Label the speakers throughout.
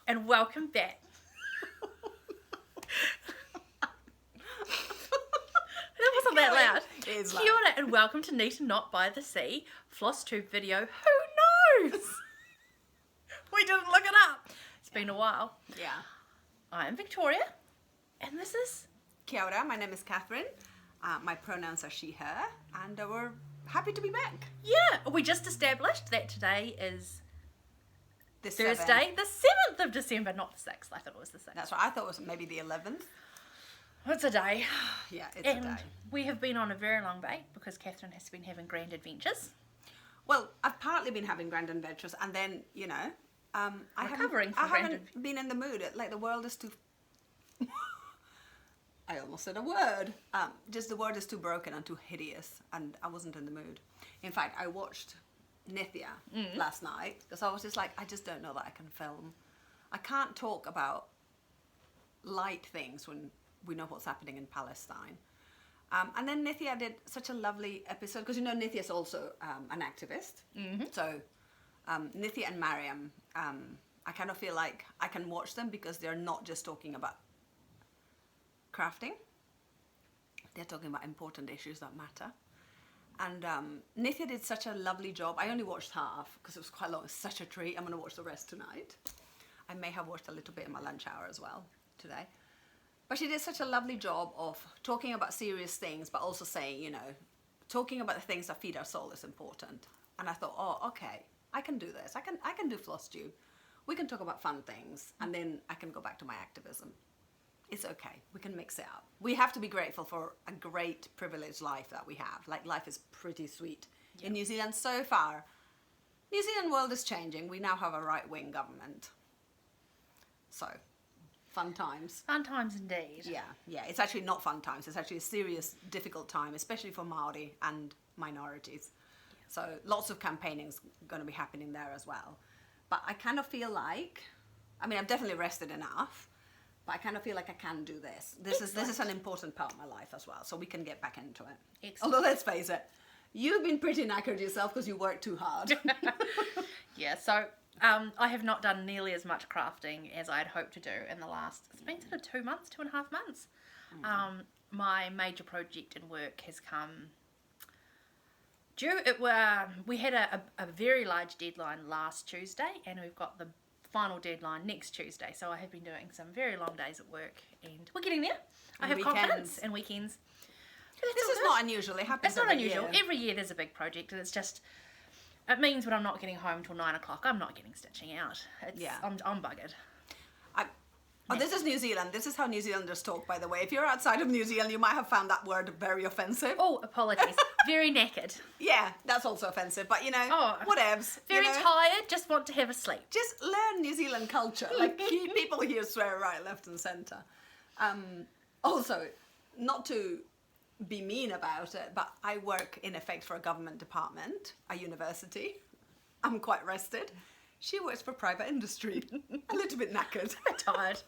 Speaker 1: and welcome back. That wasn't that loud.
Speaker 2: It is
Speaker 1: Kia
Speaker 2: loud.
Speaker 1: ora and welcome to Neat and Not by the Sea Floss tube video. Who knows? We didn't look it up. It's been a while.
Speaker 2: Yeah.
Speaker 1: I'm Victoria, and this is...
Speaker 2: Kia ora, my name is Catherine. My pronouns are she, her, and we're happy to be back.
Speaker 1: Yeah, we just established that today is
Speaker 2: This
Speaker 1: Thursday, the 7th of December, not the 6th. I thought it was the 6th.
Speaker 2: That's right. I thought it was maybe the 11th.
Speaker 1: It's a day.
Speaker 2: Yeah, it's
Speaker 1: And
Speaker 2: a day.
Speaker 1: we have been on a very long break because Catherine has been having grand adventures.
Speaker 2: Well, I've partly been having grand adventures, and then, you know, I
Speaker 1: Recovering
Speaker 2: haven't,
Speaker 1: from
Speaker 2: I
Speaker 1: grand
Speaker 2: haven't been in the mood. Like, the world is too... I almost said a word. Just the word is too broken and too hideous, and I wasn't in the mood. In fact, I watched Nithya last night because I was just like, I just don't know that I can film. I can't talk about light things when we know what's happening in Palestine. And then Nithya did such a lovely episode because, you know, Nithya's also an activist. Mm-hmm. So Nithya and Mariam, I kind of feel like I can watch them because they're not just talking about crafting. They're talking about important issues that matter. And Nithya did such a lovely job. I only watched half because it was quite long. It's such a treat. I'm going to watch the rest tonight. I may have watched a little bit in my lunch hour as well today. But she did such a lovely job of talking about serious things, but also saying, you know, talking about the things that feed our soul is important. And I thought, oh, okay, I can do this. I can do Floss Tube. We can talk about fun things, and then I can go back to my activism. It's okay. We can mix it up. We have to be grateful for a great privileged life that we have. Like, life is pretty sweet. Yep. In New Zealand so far. New Zealand world is changing. We now have a right-wing government. So, fun times.
Speaker 1: Fun times indeed.
Speaker 2: Yeah. It's actually not fun times. It's actually a serious, difficult time, especially for Maori and minorities. Yeah. So, lots of campaigning is going to be happening there as well. But I kind of feel like, I mean, I've definitely rested enough. But I kind of feel like I can do this. This is an important part of my life as well, so we can get back into it.
Speaker 1: Excellent.
Speaker 2: Although, let's face it, you've been pretty knackered yourself because you work too hard.
Speaker 1: Yeah, so I have not done nearly as much crafting as I had hoped to do in the last, it's been sort of 2 months, 2.5 months. My major project in work has come due. We had a very large deadline last Tuesday, and we've got the final deadline next Tuesday, so I have been doing some very long days at work, and we're getting there. I have confidence, and weekends.
Speaker 2: This is not unusual. It happens.
Speaker 1: It's not unusual.
Speaker 2: Year.
Speaker 1: Every year there's a big project, and it's just, it means when I'm not getting home till 9 o'clock, I'm not getting stitching out. I'm buggered.
Speaker 2: This is New Zealand. This is how New Zealanders talk, by the way. If you're outside of New Zealand, you might have found that word very offensive.
Speaker 1: Oh, apologies. Very knackered.
Speaker 2: Yeah, that's also offensive, but you know, whatevs.
Speaker 1: Very
Speaker 2: you know?
Speaker 1: tired, just want to have a sleep.
Speaker 2: Just learn New Zealand culture. Like, people here swear right, left and centre. Also, not to be mean about it, but I work in effect for a government department, a university. I'm quite rested. She works for private industry. A little bit knackered.
Speaker 1: I'm tired.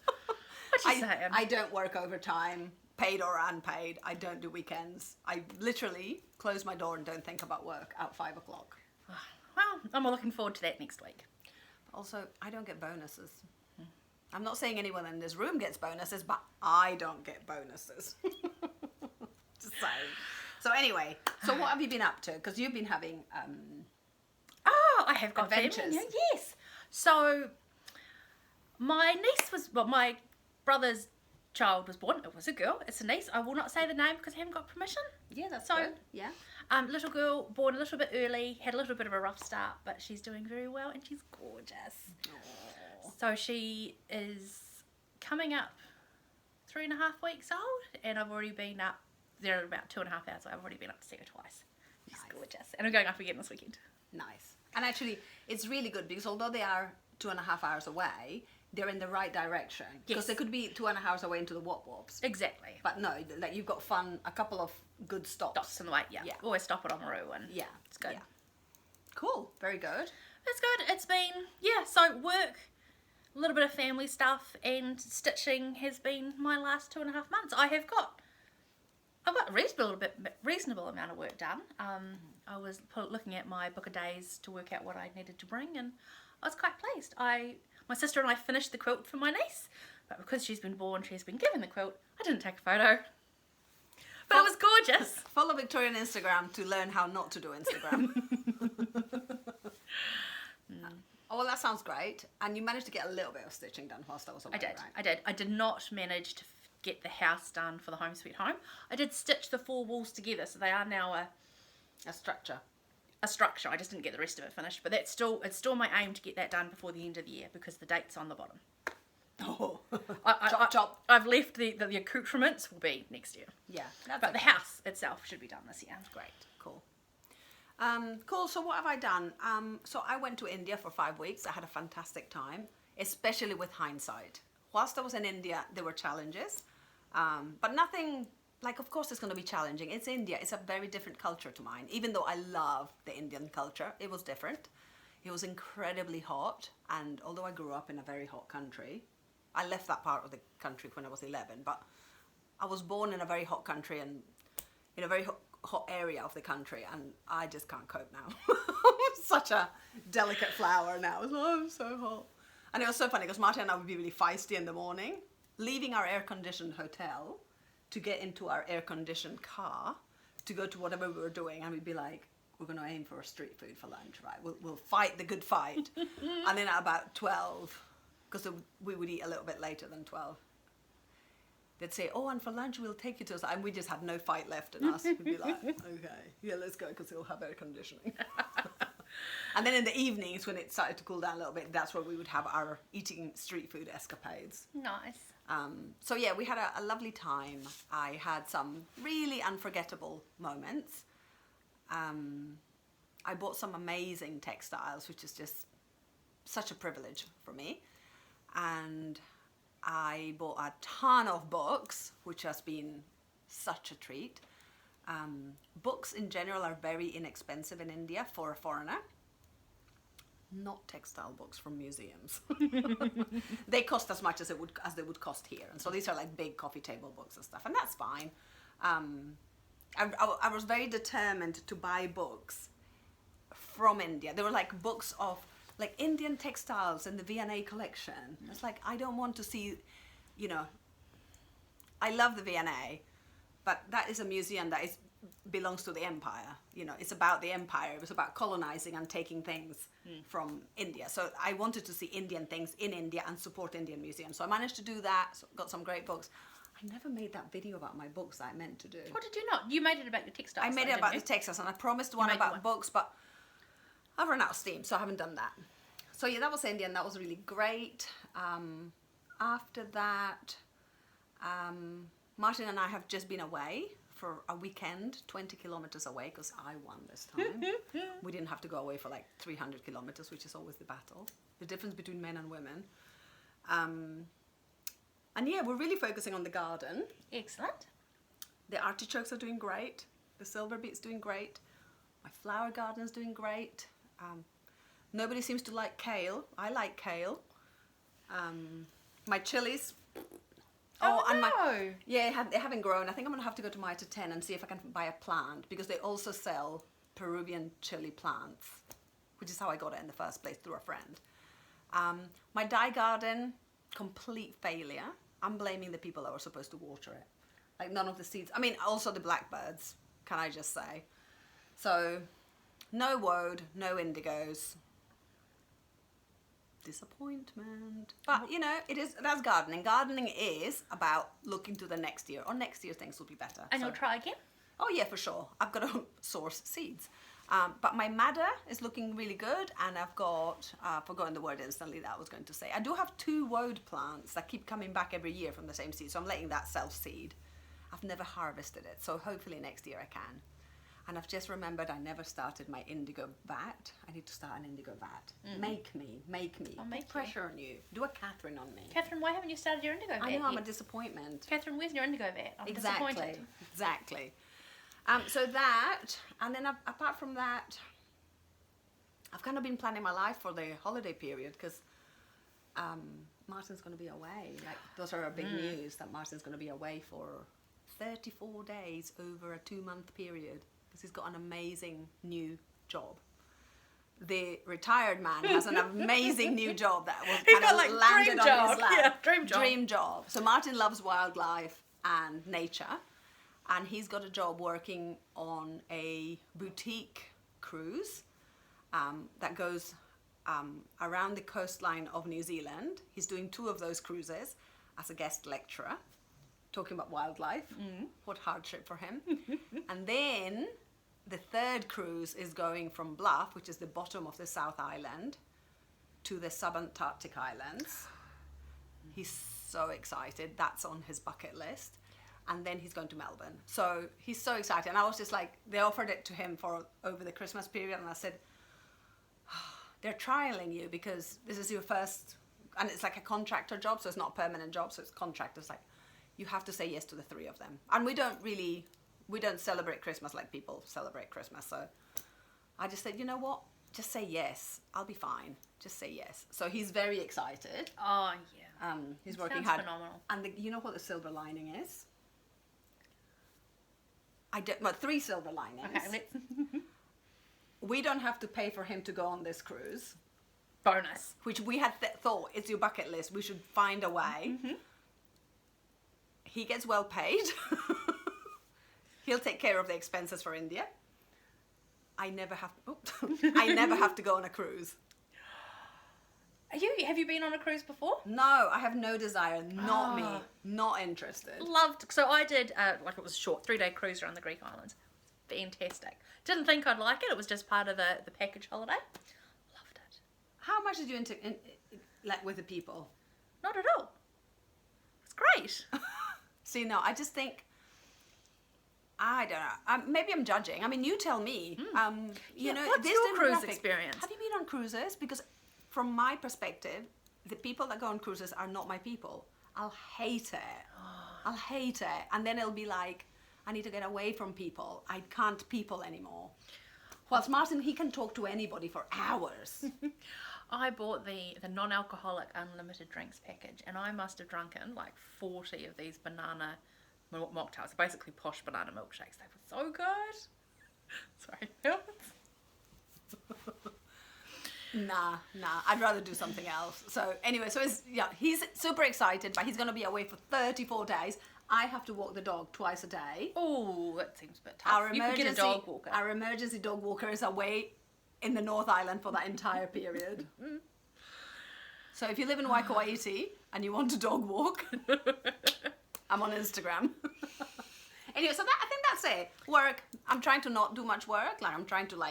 Speaker 1: What you saying?
Speaker 2: I don't work overtime, paid or unpaid. I don't do weekends. I literally close my door and don't think about work at 5 o'clock.
Speaker 1: Well, I'm looking forward to that next week.
Speaker 2: Also, I don't get bonuses. I'm not saying anyone in this room gets bonuses, but I don't get bonuses. Just saying. So anyway, so what have you been up to? Because you've been having...
Speaker 1: I have got
Speaker 2: adventures.
Speaker 1: family. Yes. So, my my brother's child was born. It was a girl. It's a niece. I will not say the name because I haven't got permission.
Speaker 2: Yeah, that's
Speaker 1: so
Speaker 2: good. Yeah.
Speaker 1: Little girl, born a little bit early, had a little bit of a rough start, but she's doing very well and she's gorgeous.
Speaker 2: Aww.
Speaker 1: So she is coming up 3.5 weeks old, and I've already been up there about 2.5 hours. So I've already been up to see her twice. She's gorgeous, and I'm going up again this weekend.
Speaker 2: Nice. And actually, it's really good because although they are 2.5 hours away, they're in the right direction. Because they could be 2.5 hours away into the wop-wops.
Speaker 1: Exactly.
Speaker 2: But no, like, you've got a couple of good stops.
Speaker 1: Stops in the way, yeah. Always stop at Oamaru, and it's good.
Speaker 2: Yeah. Cool. Very good.
Speaker 1: It's good. It's been, so work, a little bit of family stuff, and stitching has been my last 2.5 months. I've got a reasonable amount of work done. I was looking at my book of days to work out what I needed to bring, and I was quite pleased. My sister and I finished the quilt for my niece, but because she's been born, she's been given the quilt. I didn't take a photo. But it was gorgeous.
Speaker 2: Follow Victorian Instagram to learn how not to do Instagram. Oh, well, that sounds great. And you managed to get a little bit of stitching done whilst I was away, right?
Speaker 1: I did. I did not manage to get the house done for the Home Sweet Home. I did stitch the 4 walls together, so they are now
Speaker 2: A structure.
Speaker 1: a structure. I just didn't get the rest of it finished, but it's still my aim to get that done before the end of the year because the date's on the bottom.
Speaker 2: Oh,
Speaker 1: chop. I've left the accoutrements will be next year.
Speaker 2: Yeah,
Speaker 1: but the house itself should be done this year.
Speaker 2: Great, cool. Cool, so what have I done? So I went to India for 5 weeks. I had a fantastic time, especially with hindsight. Whilst I was in India, there were challenges, but nothing, like, of course it's going to be challenging. It's India, it's a very different culture to mine. Even though I love the Indian culture, it was different. It was incredibly hot, and although I grew up in a very hot country, I left that part of the country when I was 11, but I was born in a very hot country and in a very hot area of the country, and I just can't cope now. Such a delicate flower now. It's like, oh, I'm so hot. And it was so funny because Martin and I would be really feisty in the morning, leaving our air-conditioned hotel to get into our air-conditioned car to go to whatever we were doing, and we'd be like, we're going to aim for a street food for lunch, right? We'll fight the good fight. And then at about 12, because we would eat a little bit later than 12, they'd say, oh, and for lunch we'll take you to us. And we just had no fight left in us. We'd be like, okay, yeah, let's go because we'll have air conditioning. And then in the evenings when it started to cool down a little bit, that's where we would have our eating street food escapades.
Speaker 1: Nice.
Speaker 2: So yeah, we had a lovely time. I had some really unforgettable moments. I bought some amazing textiles, which is just such a privilege for me. And I bought a ton of books, which has been such a treat. Books in general are very inexpensive in India for a foreigner. Not textile books from museums. They cost as much as they would cost here. And so these are like big coffee table books and stuff, and that's fine. I was very determined to buy books from India. They were like books of like Indian textiles in the V&A collection. It's like, I don't want to see, you know, I love the V&A, but that is a museum that belongs to the empire. You know, it's about the empire. It was about colonizing and taking things from India. So I wanted to see Indian things in India and support Indian museums. So I managed to do that, so got some great books. I never made that video about my books that I meant to do.
Speaker 1: What did you not? You made it about your textiles.
Speaker 2: I made it about the textiles, and I promised one about books, but I've run out of steam, so I haven't done that. So yeah, that was India, and that was really great. After that, Martin and I have just been away for a weekend, 20 kilometers away, because I won this time. We didn't have to go away for like 300 kilometers, which is always the battle. The difference between men and women. And yeah, we're really focusing on the garden.
Speaker 1: Excellent.
Speaker 2: The artichokes are doing great. The silver beet's doing great. My flower garden's doing great. Nobody seems to like kale. I like kale. My chilies. They haven't grown. I think I'm gonna have to go to Maya to 10 and see if I can buy a plant, because they also sell Peruvian chili plants, which is how I got it in the first place, through a friend. My dye garden, complete failure. I'm blaming the people that were supposed to water it. Like, none of the seeds. I mean, also the blackbirds, can I just say. So, no woad, no indigos. Disappointment. But, you know, that's gardening. Gardening is about looking to the next year. Or next year things will be better.
Speaker 1: And you'll try again?
Speaker 2: Oh yeah, for sure. I've got to source seeds. But my madder is looking really good, and I've got, forgotten the word instantly that I was going to say. I do have 2 woad plants that keep coming back every year from the same seed, so I'm letting that self-seed. I've never harvested it, so hopefully next year I can. And I've just remembered I never started my indigo vat. I need to start an indigo vat. Make me.
Speaker 1: I'll make
Speaker 2: Put pressure on you. Do a Catherine on me.
Speaker 1: Catherine, why haven't you started your indigo vat?
Speaker 2: I know, I'm
Speaker 1: yet?
Speaker 2: a disappointment.
Speaker 1: Catherine, where's your indigo vat? I'm disappointed.
Speaker 2: Exactly. So that, and then apart from that, I've kind of been planning my life for the holiday period, because Martin's going to be away. Like, those are our big news, that Martin's going to be away for 34 days over a 2-month period, because he's got an amazing new job. the retired man has an amazing new job that was
Speaker 1: He's
Speaker 2: kind
Speaker 1: got,
Speaker 2: of
Speaker 1: like,
Speaker 2: landed
Speaker 1: dream
Speaker 2: on
Speaker 1: job.
Speaker 2: his lap.
Speaker 1: Yeah, dream job.
Speaker 2: Dream job. So Martin loves wildlife and nature, and he's got a job working on a boutique cruise that goes around the coastline of New Zealand. He's doing 2 of those cruises as a guest lecturer, talking about wildlife. What hardship for him. And then the 3rd cruise is going from Bluff, which is the bottom of the South Island, to the subantarctic islands. He's so excited. That's on his bucket list. And then he's going to Melbourne. So he's so excited. And I was just like, they offered it to him for over the Christmas period. And I said, they're trialing you because this is your first, and it's like a contractor job. So it's not a permanent job. So it's contractors. Like, you have to say yes to the 3 of them. And we don't celebrate Christmas like people celebrate Christmas. So I just said, you know what? Just say yes. I'll be fine. Just say yes. So he's very excited.
Speaker 1: Oh, yeah.
Speaker 2: He's working
Speaker 1: Sounds
Speaker 2: hard.
Speaker 1: phenomenal.
Speaker 2: And you know what the silver lining is? Well, 3 silver linings.
Speaker 1: Okay, let's...
Speaker 2: We don't have to pay for him to go on this cruise,
Speaker 1: Bonus.
Speaker 2: which we had thought it's your bucket list. We should find a way. He gets well paid. He'll take care of the expenses for India. I never have to go on a cruise.
Speaker 1: Have you been on a cruise before?
Speaker 2: No, I have no desire. Not me. Not interested.
Speaker 1: Loved. So I did, it was a short 3-day cruise around the Greek islands. Fantastic. Didn't think I'd like it. It was just part of the package holiday. Loved it.
Speaker 2: How much did you like with the people?
Speaker 1: Not at all. It's great.
Speaker 2: See, no, I just think, I don't know. Maybe I'm judging. I mean, you tell me. You know,
Speaker 1: what's
Speaker 2: this
Speaker 1: your cruise
Speaker 2: demographic-
Speaker 1: experience?
Speaker 2: Have you been on cruises? Because from my perspective, the people that go on cruises are not my people. I'll hate it. I'll hate it. And then it'll be like, I need to get away from people. I can't people anymore. Whilst Martin, he can talk to anybody for hours.
Speaker 1: I bought the non-alcoholic unlimited drinks package, and I must have drunken like 40 of these banana mocktails, basically posh banana milkshakes. They were so good. Sorry.
Speaker 2: Nah, I'd rather do something else. So anyway, he's super excited, but he's going to be away for 34 days. I have to walk the dog twice a day.
Speaker 1: Oh, that seems a bit tough. You could get a dog walker.
Speaker 2: Our emergency dog walker is away in the North Island for that entire period. So if you live in Waikouaiti and you want a dog walk, I'm on Instagram. Anyway, so I think that's it. Work. I'm trying to not do much work. Like, I'm trying to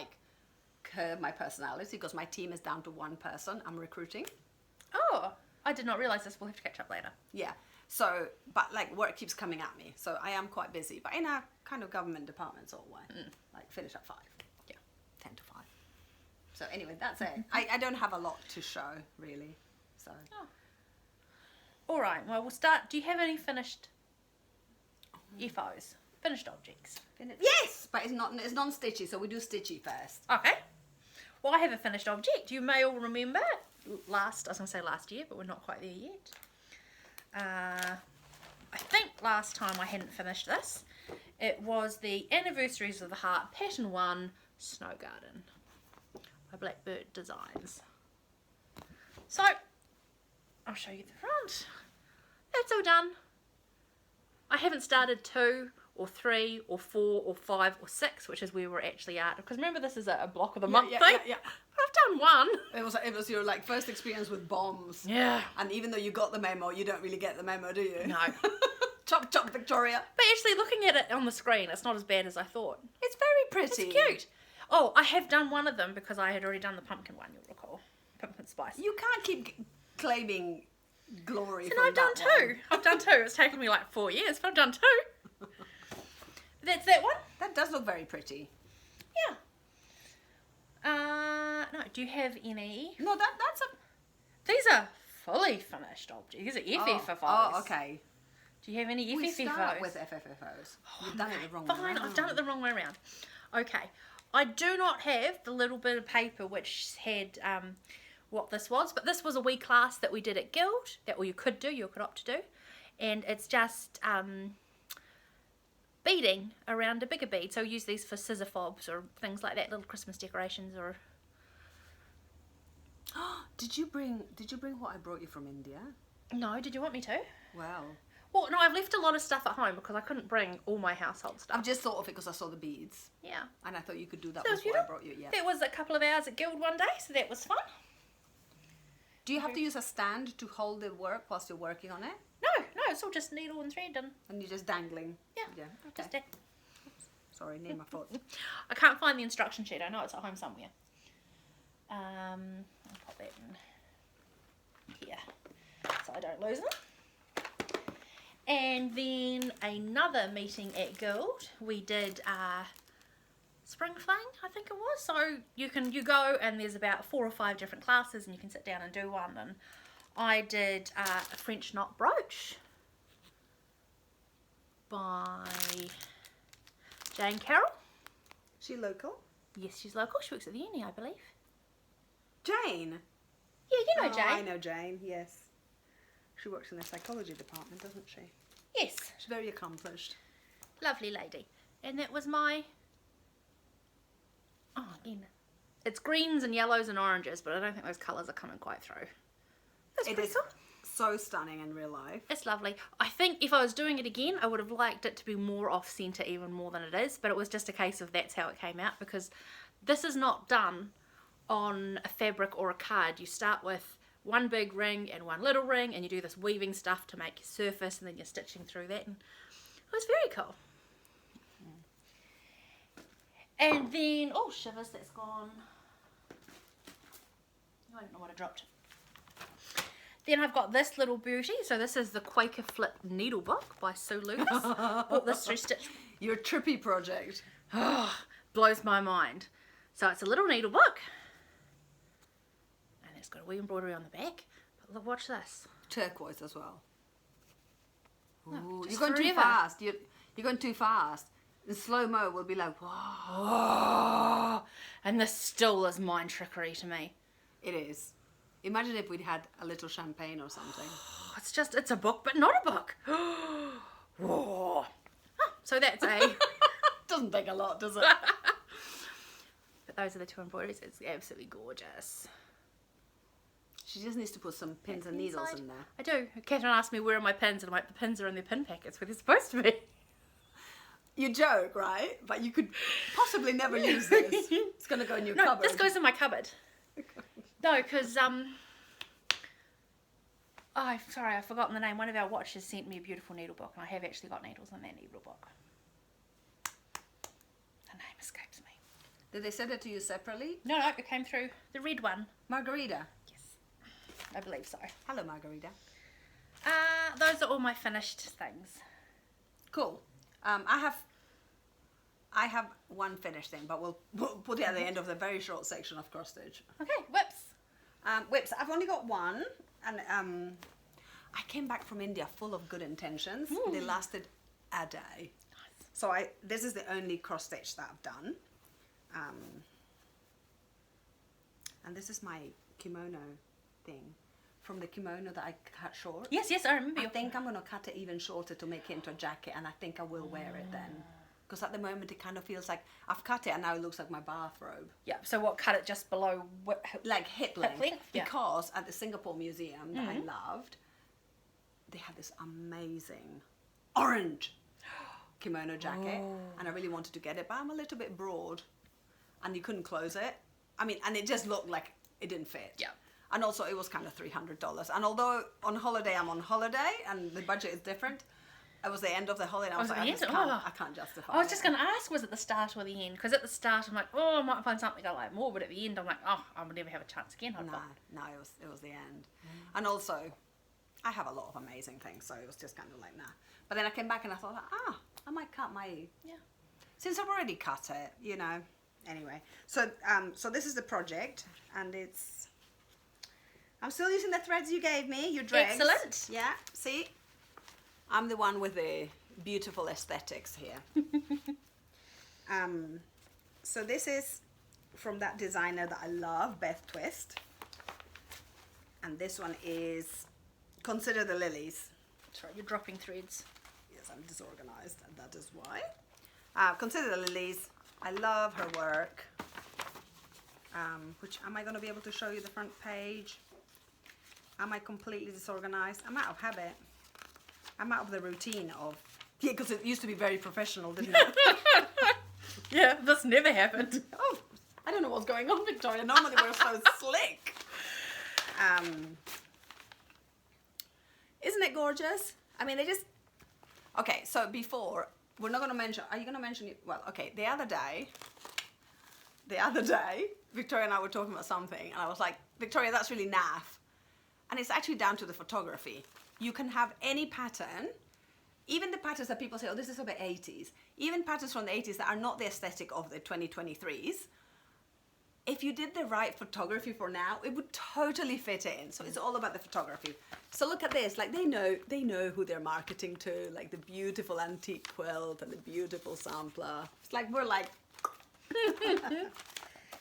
Speaker 2: curb my personality because my team is down to 1 person. I'm recruiting.
Speaker 1: Oh, I did not realise this. We'll have to catch up later.
Speaker 2: Yeah. So, but work keeps coming at me. So I am quite busy. But in our kind of government department sort of way. Finish at 5.
Speaker 1: Yeah.
Speaker 2: 10 to 5. So anyway, that's it. I don't have a lot to show, really. So.
Speaker 1: Oh. All right. Well, we'll start. Do you have any finished FOs? Finished objects?
Speaker 2: Yes! But it's non-stitchy, so we do stitchy first.
Speaker 1: Okay. Well, I have a finished object. You may all remember I was going to say last year, but we're not quite there yet. I think last time I hadn't finished this. It was the Anniversaries of the Heart Pattern 1 Snow Garden by Blackbird Designs. So, I'll show you the front. That's all done. I haven't started 2 or 3 or 4 or 5 or 6, which is where we're actually at. Because remember, this is a block of the month thing.
Speaker 2: Yeah.
Speaker 1: I've done 1.
Speaker 2: It was your first experience with bombs.
Speaker 1: Yeah.
Speaker 2: And even though you got the memo, you don't really get the memo, do you?
Speaker 1: No.
Speaker 2: Chop, chop, Victoria.
Speaker 1: But actually, looking at it on the screen, it's not as bad as I thought.
Speaker 2: It's very pretty.
Speaker 1: It's cute. Oh, I have done one of them because I had already done the pumpkin one, you'll recall. Pumpkin spice.
Speaker 2: You can't keep claiming glory
Speaker 1: So
Speaker 2: from
Speaker 1: I've done
Speaker 2: that
Speaker 1: 2.
Speaker 2: one.
Speaker 1: I've done 2. It's taken me 4 years, but I've done 2. That's that one.
Speaker 2: That does look very pretty.
Speaker 1: Yeah. No, do you have any?
Speaker 2: No, that's a...
Speaker 1: These are fully finished objects. These are FFFOs.
Speaker 2: Oh, okay.
Speaker 1: Do you have any
Speaker 2: We
Speaker 1: FFFOs?
Speaker 2: start with FFFOs. You've done it the wrong way
Speaker 1: Fine,
Speaker 2: around.
Speaker 1: I've done it the wrong way around. Okay. I do not have the little bit of paper which had what this was, but this was a wee class that we did at Guild, that you could opt to do, and it's just beading around a bigger bead. So we use these for scissor fobs or things like that, little Christmas decorations or
Speaker 2: Did you bring what I brought you from India?
Speaker 1: No, did you want me to?
Speaker 2: Well,
Speaker 1: Well, no, I've left a lot of stuff at home because I couldn't bring all my household stuff.
Speaker 2: I've just thought of it because I saw the beads.
Speaker 1: Yeah.
Speaker 2: And I thought you could do that
Speaker 1: So
Speaker 2: with what I brought you. Yeah.
Speaker 1: There was a couple of hours at Guild one day, so that was fun.
Speaker 2: Do you have to use a stand to hold the work whilst you're working on it?
Speaker 1: No, it's all just needle and thread
Speaker 2: And you're just dangling?
Speaker 1: yeah.
Speaker 2: Yeah. Okay.
Speaker 1: Just that.
Speaker 2: Sorry, name my foot.
Speaker 1: I can't find the instruction sheet. I know it's at home somewhere. I'll pop that in here so I don't lose them. And then another meeting at Guild, we did spring fling, I think it was. So you go and there's about 4 or 5 different classes and you can sit down and do one. And I did a French knot brooch by Jane Carroll.
Speaker 2: She local?
Speaker 1: Yes, she's local. She works at the uni, I believe.
Speaker 2: Jane?
Speaker 1: Yeah, you know
Speaker 2: Oh,
Speaker 1: Jane.
Speaker 2: I know Jane, yes. She works in the psychology department, doesn't she?
Speaker 1: Yes,
Speaker 2: She's very accomplished.
Speaker 1: lovely lady. And that was my... Oh, again. It's greens and yellows and oranges, but I don't think those colours are coming quite through. That's
Speaker 2: It
Speaker 1: pretty
Speaker 2: is
Speaker 1: cool.
Speaker 2: so stunning in real life.
Speaker 1: It's lovely. I think if I was doing it again, I would have liked it to be more off-centre even more than it is, but it was just a case of that's how it came out, because this is not done on a fabric or a card. You start with one big ring and one little ring, and you do this weaving stuff to make your surface, and then you're stitching through that, and it was very cool. And then, oh shivers, that's gone. I don't know what I dropped. Then I've got this little beauty. So this is the Quaker Flip Needle Book by Sue Lucas. Bought this through Stitch.
Speaker 2: Your trippy project.
Speaker 1: Oh, blows my mind. So it's a little needle book. And it's got a wee embroidery on the back. But look, watch this.
Speaker 2: Turquoise as well.
Speaker 1: Look,
Speaker 2: Ooh,
Speaker 1: just
Speaker 2: you're going too
Speaker 1: forever.
Speaker 2: fast. You're going too fast. In slow-mo, we'll be like, whoa.
Speaker 1: Oh, and this still is mind trickery to me.
Speaker 2: It is. Imagine if we'd had a little champagne or something.
Speaker 1: It's a book, but not a book. Whoa. Oh, so that's a...
Speaker 2: Doesn't take a lot, does it?
Speaker 1: But those are the 2 embroideries. It's absolutely gorgeous.
Speaker 2: She just needs to put some pins and needles in there.
Speaker 1: I do. Catherine asked me where are my pins, and I'm like, the pins are in their pin packets where they're supposed to be.
Speaker 2: You joke, right? But you could possibly never use this. It's going to go in your
Speaker 1: No,
Speaker 2: cupboard.
Speaker 1: this goes in my cupboard. No, because, oh, sorry, I've forgotten the name. One of our watchers sent me a beautiful needle book, and I have actually got needles in that needle book. The name escapes me.
Speaker 2: Did they send it to you separately?
Speaker 1: No, it came through the red one.
Speaker 2: Margarita.
Speaker 1: Yes, I believe so.
Speaker 2: Hello, Margarita.
Speaker 1: Those are all my finished things.
Speaker 2: Cool. I have one finished thing, but we'll put it at the end of the very short section of cross stitch.
Speaker 1: Okay, whips.
Speaker 2: Whips. I've only got one, and I came back from India full of good intentions. They lasted a day.
Speaker 1: Nice.
Speaker 2: So this is the only cross stitch that I've done. And this is my kimono thing. From the kimono that I cut short.
Speaker 1: Yes, I remember.
Speaker 2: I think I'm going to cut it even shorter to make it into a jacket, and I think I will wear it then. Because at the moment it kind of feels like I've cut it and now it looks like my bathrobe.
Speaker 1: Yeah, so what, cut it just below...
Speaker 2: Like hip length.
Speaker 1: Yeah.
Speaker 2: Because at the Singapore Museum that I loved, they had this amazing orange kimono jacket. And I really wanted to get it, but I'm a little bit broad. And you couldn't close it. I mean, and it just looked like it didn't fit.
Speaker 1: Yeah.
Speaker 2: And also it was kind of $300. And although on holiday I'm on holiday and the budget is different, it was the end of the holiday and I was like, I can't justify it.
Speaker 1: I was just going to ask, was it the start or the end? Because at the start I'm like, oh, I might find something I like more, but at the end I'm like, oh, I would never have a chance again.
Speaker 2: No, it was the end. And also, I have a lot of amazing things, so it was just kind of like, nah. But then I came back and I thought, I might cut my...
Speaker 1: Yeah.
Speaker 2: Since I've already cut it, you know. Anyway, so this is the project, and it's... I'm still using the threads you gave me, your dregs.
Speaker 1: Excellent.
Speaker 2: Yeah, see? I'm the one with the beautiful aesthetics here. So this is from that designer that I love, Beth Twist. And this one is Consider the Lilies.
Speaker 1: That's right, you're dropping threads.
Speaker 2: Yes, I'm disorganized, and that is why. Consider the Lilies. I love her work. Which, am I going to be able to show you the front page? Am I completely disorganized? I'm out of habit. I'm out of the routine of... Yeah, because it used to be very professional, didn't it?
Speaker 1: Yeah, this never happened.
Speaker 2: Oh, I don't know what's going on, Victoria. Normally we're so slick. Isn't it gorgeous? I mean, they just... Okay, so before, we're not going to mention... Are you going to mention it? Well, okay, the other day, Victoria and I were talking about something, and I was like, Victoria, that's really naff. And it's actually down to the photography. You can have any pattern, even the patterns that people say, oh, this is a bit 80s, even patterns from the 80s that are not the aesthetic of the 2023s, if you did the right photography for now, it would totally fit in. So it's all about the photography. So look at this, like they know who they're marketing to, like the beautiful antique quilt and the beautiful sampler. It's like, we're like...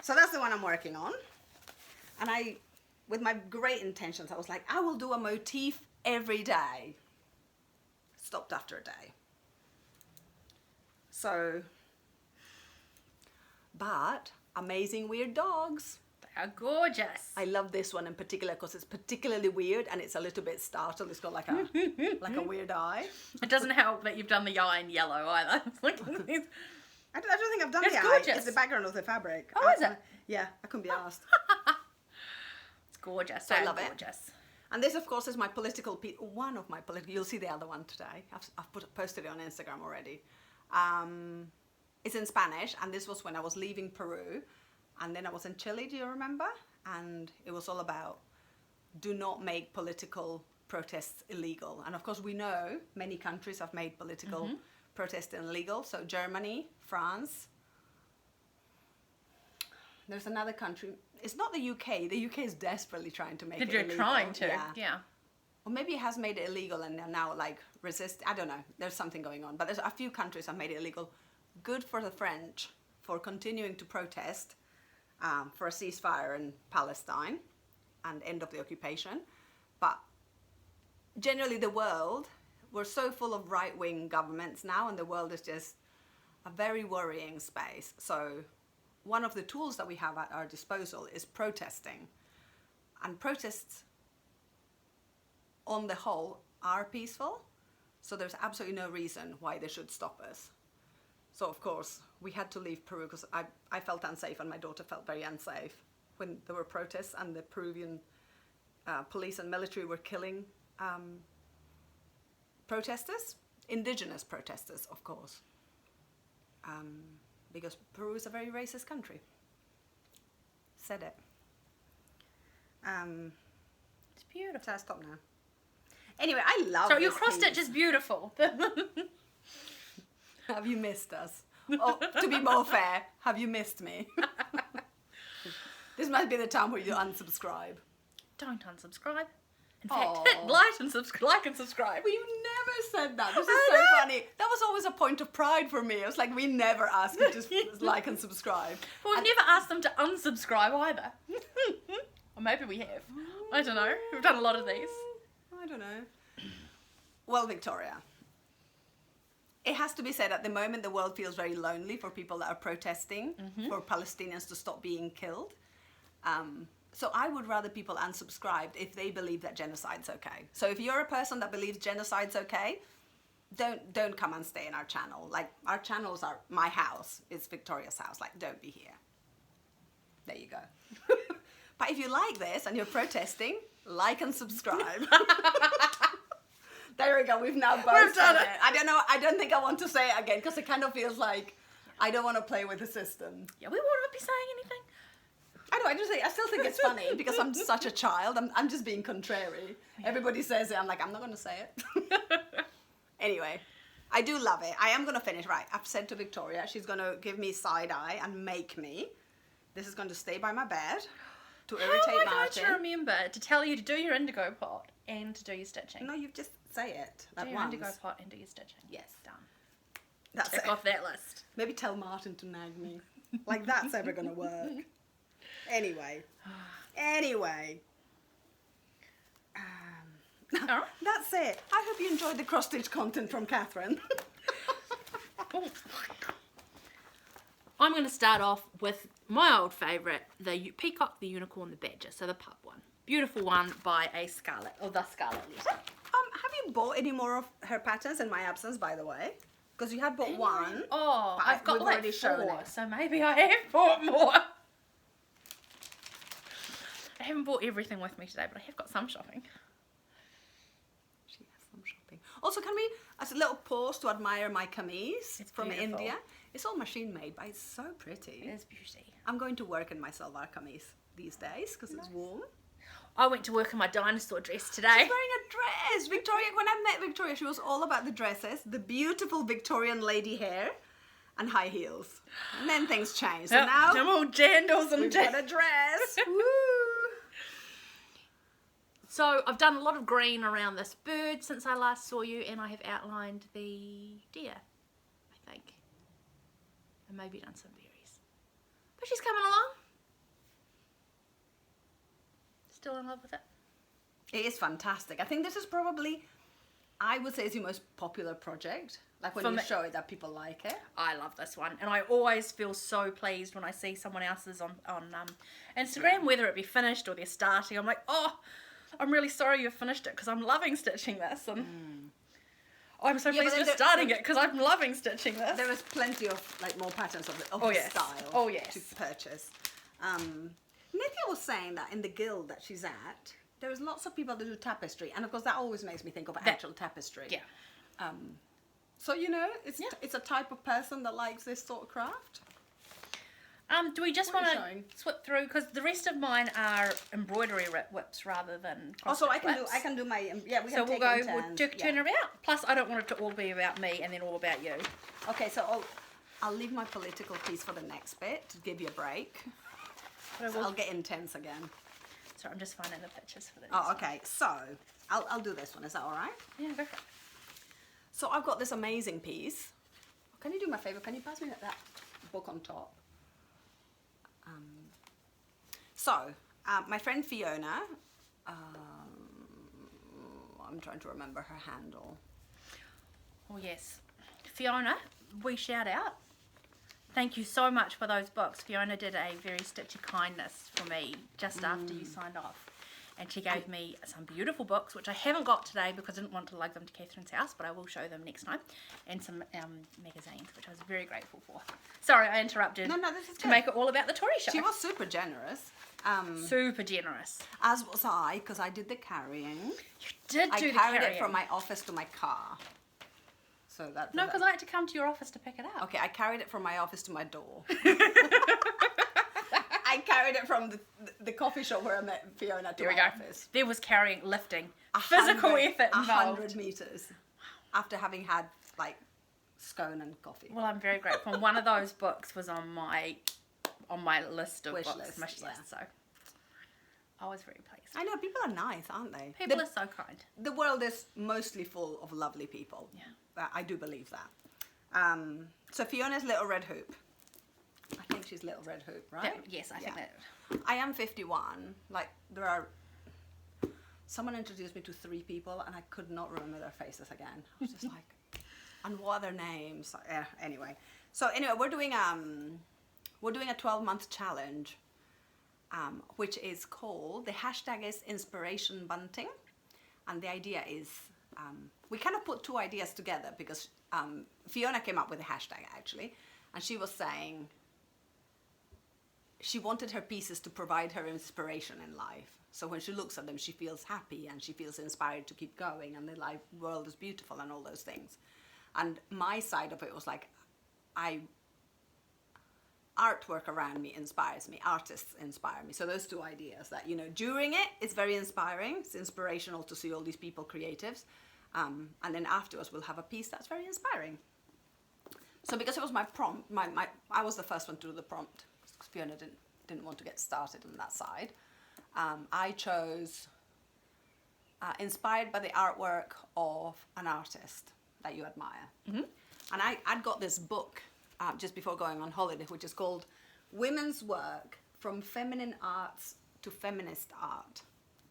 Speaker 2: So that's the one I'm working on. And I, with my great intentions, I was like, I will do a motif every day. Stopped after a day. So, but amazing weird dogs.
Speaker 1: They are gorgeous.
Speaker 2: I love this one in particular because it's particularly weird and it's a little bit startled. It's got like a weird eye.
Speaker 1: It doesn't help that you've done the eye in yellow either. It's like,
Speaker 2: I don't think I've done
Speaker 1: it's
Speaker 2: the
Speaker 1: gorgeous.
Speaker 2: eye. It's the background of the fabric.
Speaker 1: Oh, is it?
Speaker 2: Yeah, I couldn't be asked.
Speaker 1: It's gorgeous.
Speaker 2: So I love
Speaker 1: gorgeous.
Speaker 2: it. And this, of course, is my political piece. One of my political. You'll see the other one today. I've posted it on Instagram already. It's in Spanish, and this was when I was leaving Peru, and then I was in Chile. Do you remember? And it was all about do not make political protests illegal. And of course, we know many countries have made political protests illegal. So Germany, France. There's another country. It's not the UK. The UK is desperately trying to make it illegal.
Speaker 1: You're trying to, yeah.
Speaker 2: Or maybe it has made it illegal and they're now like resist. I don't know. There's something going on. But there's a few countries have made it illegal. Good for the French for continuing to protest for a ceasefire in Palestine and end of the occupation. But generally the world, we're so full of right-wing governments now, and the world is just a very worrying space. So one of the tools that we have at our disposal is protesting. And protests, on the whole, are peaceful. So there's absolutely no reason why they should stop us. So, of course, we had to leave Peru because I felt unsafe and my daughter felt very unsafe when there were protests and the Peruvian police and military were killing protesters, indigenous protesters, of course. Because Peru is a very racist country. Said it.
Speaker 1: It's beautiful.
Speaker 2: So I stop now. Anyway, I love
Speaker 1: So
Speaker 2: this
Speaker 1: your cross
Speaker 2: piece.
Speaker 1: stitch is beautiful.
Speaker 2: Have you missed us? Oh, to be more fair, have you missed me? This might be the time where you unsubscribe.
Speaker 1: Don't unsubscribe. In fact,
Speaker 2: Aw.
Speaker 1: hit like and subscribe.
Speaker 2: We never said that. This is so funny. That was always a point of pride for me. It was like we never asked you to like and subscribe.
Speaker 1: But we've never asked them to unsubscribe either. Or maybe we have. I don't know. We've done a lot of these.
Speaker 2: I don't know. Well, Victoria, it has to be said at the moment the world feels very lonely for people that are protesting for Palestinians to stop being killed. So I would rather people unsubscribed if they believe that genocide's okay. So if you're a person that believes genocide's okay, don't come and stay in our channel. Like, our channels are my house. It's Victoria's house. Like, don't be here. There you go. But if you like this and you're protesting, like and subscribe. There we go. We've now both
Speaker 1: done
Speaker 2: said
Speaker 1: it.
Speaker 2: I don't know. I don't think I want to say it again because it kind of feels like I don't want to play with the system.
Speaker 1: Yeah, we won't be saying anything.
Speaker 2: I know. I still think it's funny because I'm such a child. I'm just being contrary. Everybody says it. I'm like, I'm not going to say it. Anyway, I do love it. I am going to finish. Right. I've said to Victoria, she's going to give me side eye and make me. This is going to stay by my bed to irritate
Speaker 1: How am I going
Speaker 2: Martin.
Speaker 1: to remember to tell you to do your indigo pot and to do your stitching?
Speaker 2: No, you just say it.
Speaker 1: Do
Speaker 2: At
Speaker 1: your
Speaker 2: once.
Speaker 1: indigo pot and do your stitching.
Speaker 2: Yes.
Speaker 1: Done.
Speaker 2: That's
Speaker 1: Check
Speaker 2: it.
Speaker 1: off that list.
Speaker 2: Maybe tell Martin to nag me. Like, that's ever going to work. Anyway.
Speaker 1: Alright.
Speaker 2: That's it. I hope you enjoyed the cross-stitch content from Catherine.
Speaker 1: I'm going to start off with my old favourite, the Peacock, the Unicorn, the Badger. So the pub one. Beautiful one by the Scarlet Letter.
Speaker 2: Have you bought any more of her patterns in my absence, by the way? Because you had bought one.
Speaker 1: Oh,
Speaker 2: but
Speaker 1: I've got
Speaker 2: we've
Speaker 1: like
Speaker 2: already shown
Speaker 1: 4,
Speaker 2: it.
Speaker 1: so maybe I have bought more. I haven't bought everything with me today, but I have got some shopping.
Speaker 2: She has some shopping. Also, can we, as a little pause to admire my camise from
Speaker 1: beautiful.
Speaker 2: India? It's all machine made, but it's so pretty.
Speaker 1: It is beauty.
Speaker 2: I'm going to work in my salwar camise these days because it's warm.
Speaker 1: I went to work in my dinosaur dress today.
Speaker 2: She's wearing a dress. Victoria, when I met Victoria, she was all about the dresses, the beautiful Victorian lady hair, and high heels. And then things changed. So now
Speaker 1: I'm all jandals and
Speaker 2: we've got a dress. Woo!
Speaker 1: So I've done a lot of green around this bird since I last saw you, and I have outlined the deer, I think. And maybe done some berries. But she's coming along. Still in love with it.
Speaker 2: It is fantastic. I think this is probably, I would say, it's your most popular project. Like when
Speaker 1: For
Speaker 2: you
Speaker 1: me.
Speaker 2: show it that people like it.
Speaker 1: I love this one, and I always feel so pleased when I see someone else's on Instagram, whether it be finished or they're starting. I'm like, oh, I'm really sorry you've finished it because I'm loving stitching this, and I'm so pleased you're starting it because I'm loving stitching this.
Speaker 2: There is plenty of like more patterns of the
Speaker 1: yes.
Speaker 2: style
Speaker 1: Oh, yes.
Speaker 2: to purchase. Nithya was saying that in the guild that she's at, there's lots of people that do tapestry, and of course that always makes me think of actual tapestry.
Speaker 1: Yeah.
Speaker 2: So you know, it's a type of person that likes this sort of craft.
Speaker 1: Do we just
Speaker 2: What
Speaker 1: want
Speaker 2: are
Speaker 1: to
Speaker 2: you showing?
Speaker 1: swip through because the rest of mine are embroidery whips rather than
Speaker 2: Also, I
Speaker 1: cross-stitch whips.
Speaker 2: can do my we
Speaker 1: So
Speaker 2: can
Speaker 1: we'll
Speaker 2: take
Speaker 1: go.
Speaker 2: it in
Speaker 1: We'll
Speaker 2: turns.
Speaker 1: turn it about. Plus, I don't want it to all be about me and then all about you.
Speaker 2: Okay, so I'll leave my political piece for the next bit to give you a break.
Speaker 1: But I
Speaker 2: So
Speaker 1: will-
Speaker 2: I'll get intense again.
Speaker 1: Sorry, I'm just finding the pictures for this.
Speaker 2: Oh, okay. So I'll do this one. Is that all right?
Speaker 1: Yeah, go for it.
Speaker 2: So I've got this amazing piece. Can you do me a favor? Can you pass me that book on top? My friend Fiona, I'm trying to remember her handle.
Speaker 1: Oh yes, Fiona, we shout out. Thank you so much for those books. Fiona did a very stitchy kindness for me just after you signed off. And she gave me some beautiful books, which I haven't got today because I didn't want to lug them to Catherine's house, but I will show them next time. And some magazines, which I was very grateful for. Sorry, I interrupted.
Speaker 2: No, this is
Speaker 1: to
Speaker 2: good.
Speaker 1: make it all about the Tory show.
Speaker 2: She was super generous.
Speaker 1: Super generous.
Speaker 2: As was I, because I did the carrying.
Speaker 1: You did do
Speaker 2: I
Speaker 1: the
Speaker 2: carried
Speaker 1: carrying.
Speaker 2: it from my office to my car. So that.
Speaker 1: No, because I had to come to your office to pick it up.
Speaker 2: Okay, I carried it from my office to my door. I carried it from the coffee shop where I met Fiona to
Speaker 1: There we
Speaker 2: my
Speaker 1: go.
Speaker 2: office.
Speaker 1: There was carrying, lifting, physical effort involved.
Speaker 2: 100 meters after having had like scone and coffee.
Speaker 1: Well, I'm very grateful. And one of those books was on my list of
Speaker 2: Wish
Speaker 1: books,
Speaker 2: list,
Speaker 1: wish
Speaker 2: yeah.
Speaker 1: list. So I was very pleased.
Speaker 2: I know, people are nice, aren't they?
Speaker 1: People are so kind.
Speaker 2: The world is mostly full of lovely people.
Speaker 1: Yeah.
Speaker 2: I do believe that. So Fiona's Little Red Hoop. I think she's Little Red Hoop, right?
Speaker 1: Yes, I think that.
Speaker 2: I am 51. Like, someone introduced me to 3 people and I could not remember their faces again. I was just like, and what are their names? Anyway. So anyway, we're doing a 12-month challenge, which is called, the hashtag is Inspiration Bunting. And the idea is, we kind of put 2 ideas together because Fiona came up with the hashtag actually. And she was saying, she wanted her pieces to provide her inspiration in life. So when she looks at them, she feels happy and she feels inspired to keep going and the world is beautiful and all those things. And my side of it was like, artwork around me inspires me, artists inspire me. So those 2 ideas that, you know, during it, it's very inspiring. It's inspirational to see all these people, creatives. And then afterwards, we'll have a piece that's very inspiring. So because it was my prompt, I was the first one to do the prompt. Fiona didn't want to get started on that side. I chose inspired by the artwork of an artist that you admire. Mm-hmm. And I'd got this book just before going on holiday, which is called Women's Work from Feminine Arts to Feminist Art.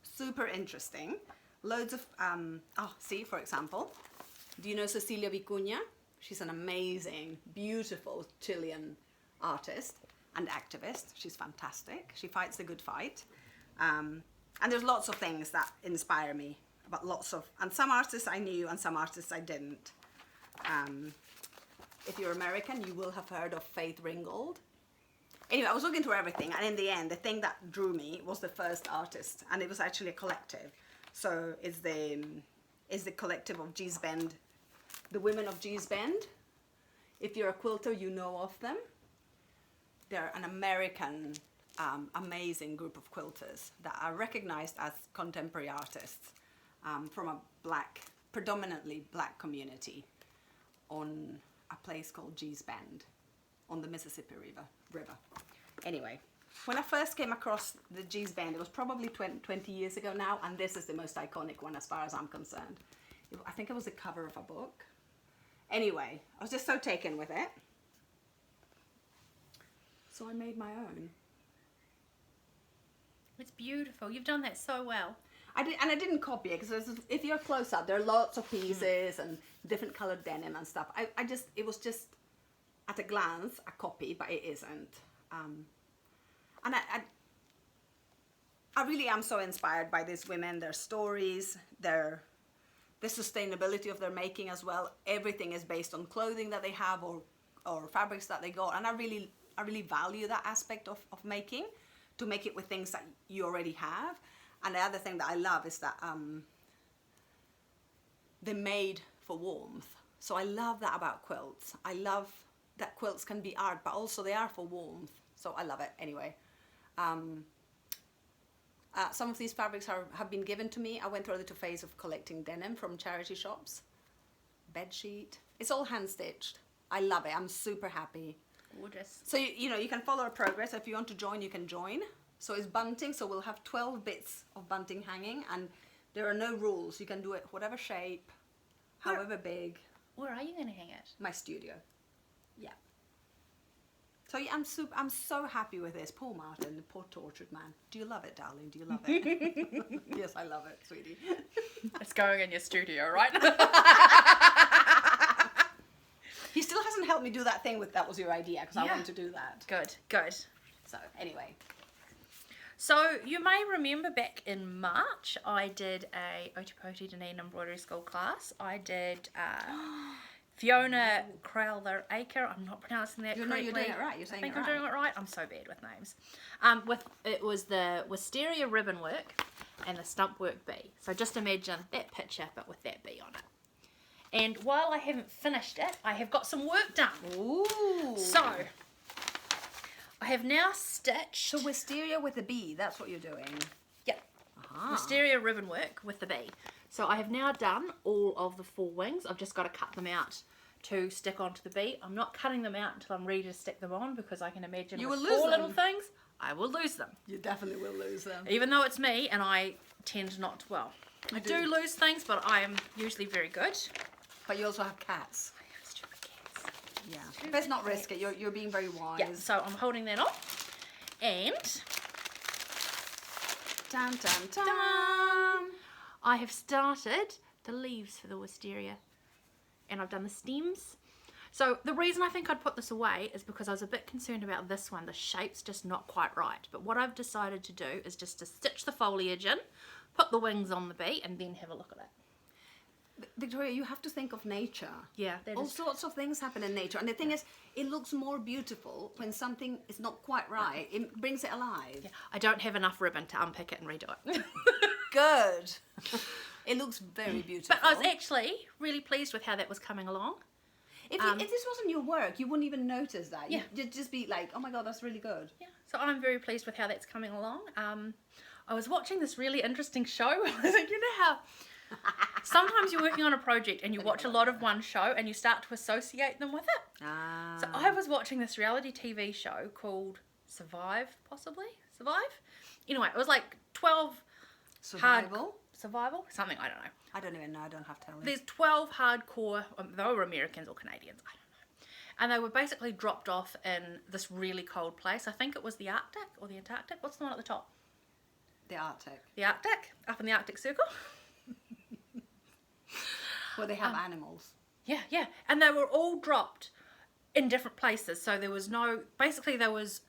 Speaker 2: Super interesting. Loads of, see, for example, do you know Cecilia Vicuña? She's an amazing, beautiful Chilean artist and activist. She's fantastic. She fights the good fight. And there's lots of things that inspire me, and some artists I knew and some artists I didn't. If you're American, you will have heard of Faith Ringgold. Anyway, I was looking through everything, and in the end, the thing that drew me was the first artist, and it was actually a collective. So it's the collective of Gee's Bend, the women of Gee's Bend. If you're a quilter, you know of them. They're an American, amazing group of quilters that are recognized as contemporary artists from a predominantly black community on a place called Gee's Bend on the Mississippi River. Anyway, when I first came across the Gee's Bend, it was probably 20 years ago now, and this is the most iconic one as far as I'm concerned. I think it was the cover of a book. Anyway, I was just so taken with it. So I made my own.
Speaker 1: It's beautiful. You've done that so well.
Speaker 2: I didn't copy it, because if you're close up, there are lots of pieces and different colored denim and stuff. It was just at a glance a copy, but it isn't. And I really am so inspired by these women, their stories, the sustainability of their making as well. Everything is based on clothing that they have or fabrics that they got, and I really value that aspect of making, to make it with things that you already have. And the other thing that I love is that they're made for warmth. So I love that about quilts. I love that quilts can be art, but also they are for warmth. So I love it. Anyway, some of these fabrics have been given to me. I went through a little phase of collecting denim from charity shops. Bedsheet. It's all hand stitched. I love it. I'm super happy.
Speaker 1: Gorgeous.
Speaker 2: So you can follow our progress. If you want to join, you can join. So it's bunting, so we'll have 12 bits of bunting hanging, and there are no rules. You can do it whatever shape, however big.
Speaker 1: Where are you going to hang it?
Speaker 2: My studio. Yeah. So yeah, I'm so happy with this. Poor Martin, the poor tortured man. Do you love it, darling? Do you love it? Yes, I love it, sweetie.
Speaker 1: It's going in your studio, right?
Speaker 2: He still hasn't helped me do that thing that was your idea, because I want to do that.
Speaker 1: Good.
Speaker 2: So anyway.
Speaker 1: So you may remember back in March, I did a Otipoti Dunedin embroidery school class. I did Fiona Crowther-Aker. I'm not pronouncing that correctly.
Speaker 2: You're doing it right. You're saying it right.
Speaker 1: I think I'm doing it right. I'm so bad with names. It was the wisteria ribbon work and the stump work bee. So just imagine that picture, but with that bee on it. And while I haven't finished it, I have got some work done.
Speaker 2: Ooh.
Speaker 1: So I have now stitched.
Speaker 2: So wisteria with a bee, that's what you're doing.
Speaker 1: Yep.
Speaker 2: Uh-huh.
Speaker 1: Wisteria ribbon work with the bee. So I have now done all of the 4 wings. I've just got to cut them out to stick onto the bee. I'm not cutting them out until I'm ready to stick them on, because I can imagine
Speaker 2: You
Speaker 1: with
Speaker 2: will lose
Speaker 1: 4 little
Speaker 2: them.
Speaker 1: things, I will lose them.
Speaker 2: You definitely will lose them.
Speaker 1: Even though it's me, and I tend not to, I do lose things, but I am usually very good.
Speaker 2: But you also have cats.
Speaker 1: I have stupid cats.
Speaker 2: Yeah.
Speaker 1: Stupid
Speaker 2: Let's not
Speaker 1: cats.
Speaker 2: risk it. You're being very wise.
Speaker 1: Yeah, so I'm holding that on. And
Speaker 2: Dun, dun, dun.
Speaker 1: I have started the leaves for the wisteria, and I've done the stems. So the reason I think I'd put this away is because I was a bit concerned about this one. The shape's just not quite right. But what I've decided to do is just to stitch the foliage in, put the wings on the bee, and then have a look at it.
Speaker 2: Victoria, you have to think of nature.
Speaker 1: Yeah, that
Speaker 2: All
Speaker 1: is
Speaker 2: sorts of things happen in nature. And the thing is, it looks more beautiful when something is not quite right. It brings it alive.
Speaker 1: Yeah, I don't have enough ribbon to unpick it and redo it.
Speaker 2: Good. It looks very beautiful.
Speaker 1: But I was actually really pleased with how that was coming along.
Speaker 2: If this wasn't your work, you wouldn't even notice that.
Speaker 1: Yeah.
Speaker 2: You'd just be like, oh my God, that's really good.
Speaker 1: Yeah, so I'm very pleased with how that's coming along. I was watching this really interesting show. I was like, you know how sometimes you're working on a project and you watch a lot of one show and you start to associate them with it.
Speaker 2: Ah.
Speaker 1: So I was watching this reality TV show called Survive, possibly? Survive? Anyway, it was like 12
Speaker 2: Survival?
Speaker 1: Survival? Something, I don't know.
Speaker 2: I don't even know. I don't have to tell you.
Speaker 1: There's 12 hardcore, they were Americans or Canadians, I don't know. And they were basically dropped off in this really cold place. I think it was the Arctic or the Antarctic. What's the one at the top?
Speaker 2: The Arctic.
Speaker 1: The Arctic, up in the Arctic Circle.
Speaker 2: Where they have animals.
Speaker 1: Yeah. And they were all dropped in different places. So there was basically there was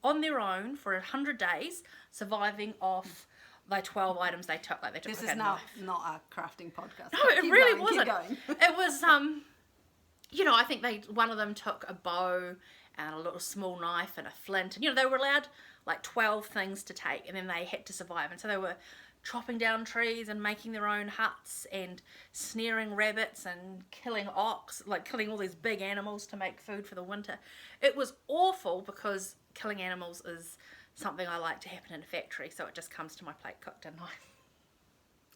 Speaker 1: on their own for 100 days, surviving off the 12 items they took. Like they took
Speaker 2: This
Speaker 1: like
Speaker 2: is
Speaker 1: a
Speaker 2: not
Speaker 1: knife.
Speaker 2: a crafting podcast.
Speaker 1: No, it
Speaker 2: Keep
Speaker 1: really
Speaker 2: going, keep
Speaker 1: wasn't.
Speaker 2: going.
Speaker 1: It was, I think one of them took a bow and a little small knife and a flint. And, they were allowed like 12 things to take, and then they had to survive. And so they were chopping down trees and making their own huts and snaring rabbits and killing killing all these big animals to make food for the winter. It was awful because killing animals is something I like to happen in a factory, so it just comes to my plate cooked and nice.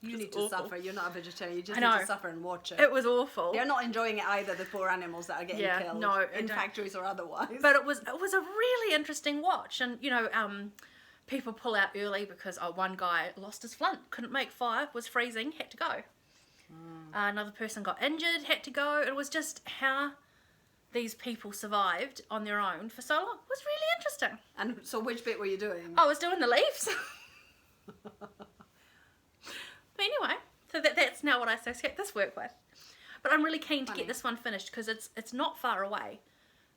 Speaker 2: You need to
Speaker 1: awful.
Speaker 2: suffer. You're not a vegetarian. You just
Speaker 1: I
Speaker 2: need
Speaker 1: know.
Speaker 2: to suffer and watch it.
Speaker 1: It was awful.
Speaker 2: They're not enjoying it either, the poor animals that are getting killed
Speaker 1: no,
Speaker 2: in factories or otherwise.
Speaker 1: But it was a really interesting watch, and people pull out early because one guy lost his flint, couldn't make fire, was freezing, had to go. Another person got injured, had to go. It was just how these people survived on their own for so long. It was really interesting.
Speaker 2: And so which bit were you doing?
Speaker 1: I was doing the leaves. But anyway, so that's now what I associate this work with. But I'm really keen to get this one finished because it's not far away.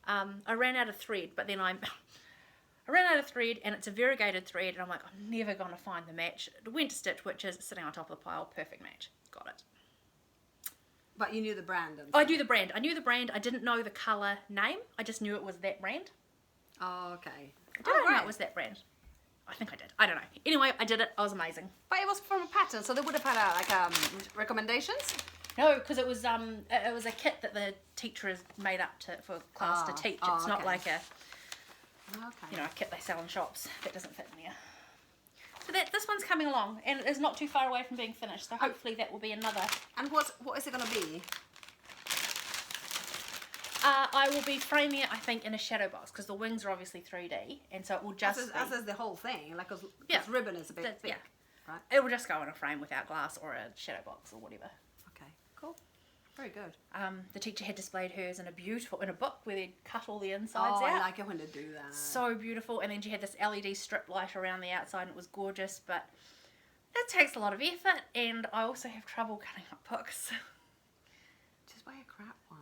Speaker 1: I ran out of thread, but then I ran out of thread, and it's a variegated thread, and I'm like, I'm never going to find the match. Winter Stitch, which is sitting on top of the pile, perfect match. Got it.
Speaker 2: But you knew the brand.
Speaker 1: I knew the brand. I knew the brand. I didn't know the colour name. I just knew it was that brand.
Speaker 2: Oh, okay.
Speaker 1: I don't know it was that brand. I think I did. I don't know. Anyway, I did it. I was amazing.
Speaker 2: But it was from a pattern, so they would have had recommendations.
Speaker 1: No, because it was a kit that the teacher has made up for class to teach. It's not like a a kit they sell in shops that doesn't fit in here. So this one's coming along, and it is not too far away from being finished. So hopefully that will be another.
Speaker 2: And what is it going to be?
Speaker 1: I will be framing it, I think, in a shadow box because the wings are obviously 3D, and so it will just
Speaker 2: as is the whole thing, like because ribbon is a bit thick.
Speaker 1: Yeah.
Speaker 2: Right.
Speaker 1: It will just go in a frame without glass or a shadow box or whatever.
Speaker 2: Okay, cool. Very good.
Speaker 1: The teacher had displayed hers in a book where they'd cut all the insides out.
Speaker 2: I like it when they do that.
Speaker 1: So beautiful. And then she had this LED strip light around the outside, and it was gorgeous, but it takes a lot of effort, and I also have trouble cutting up books.
Speaker 2: Just buy a crap one.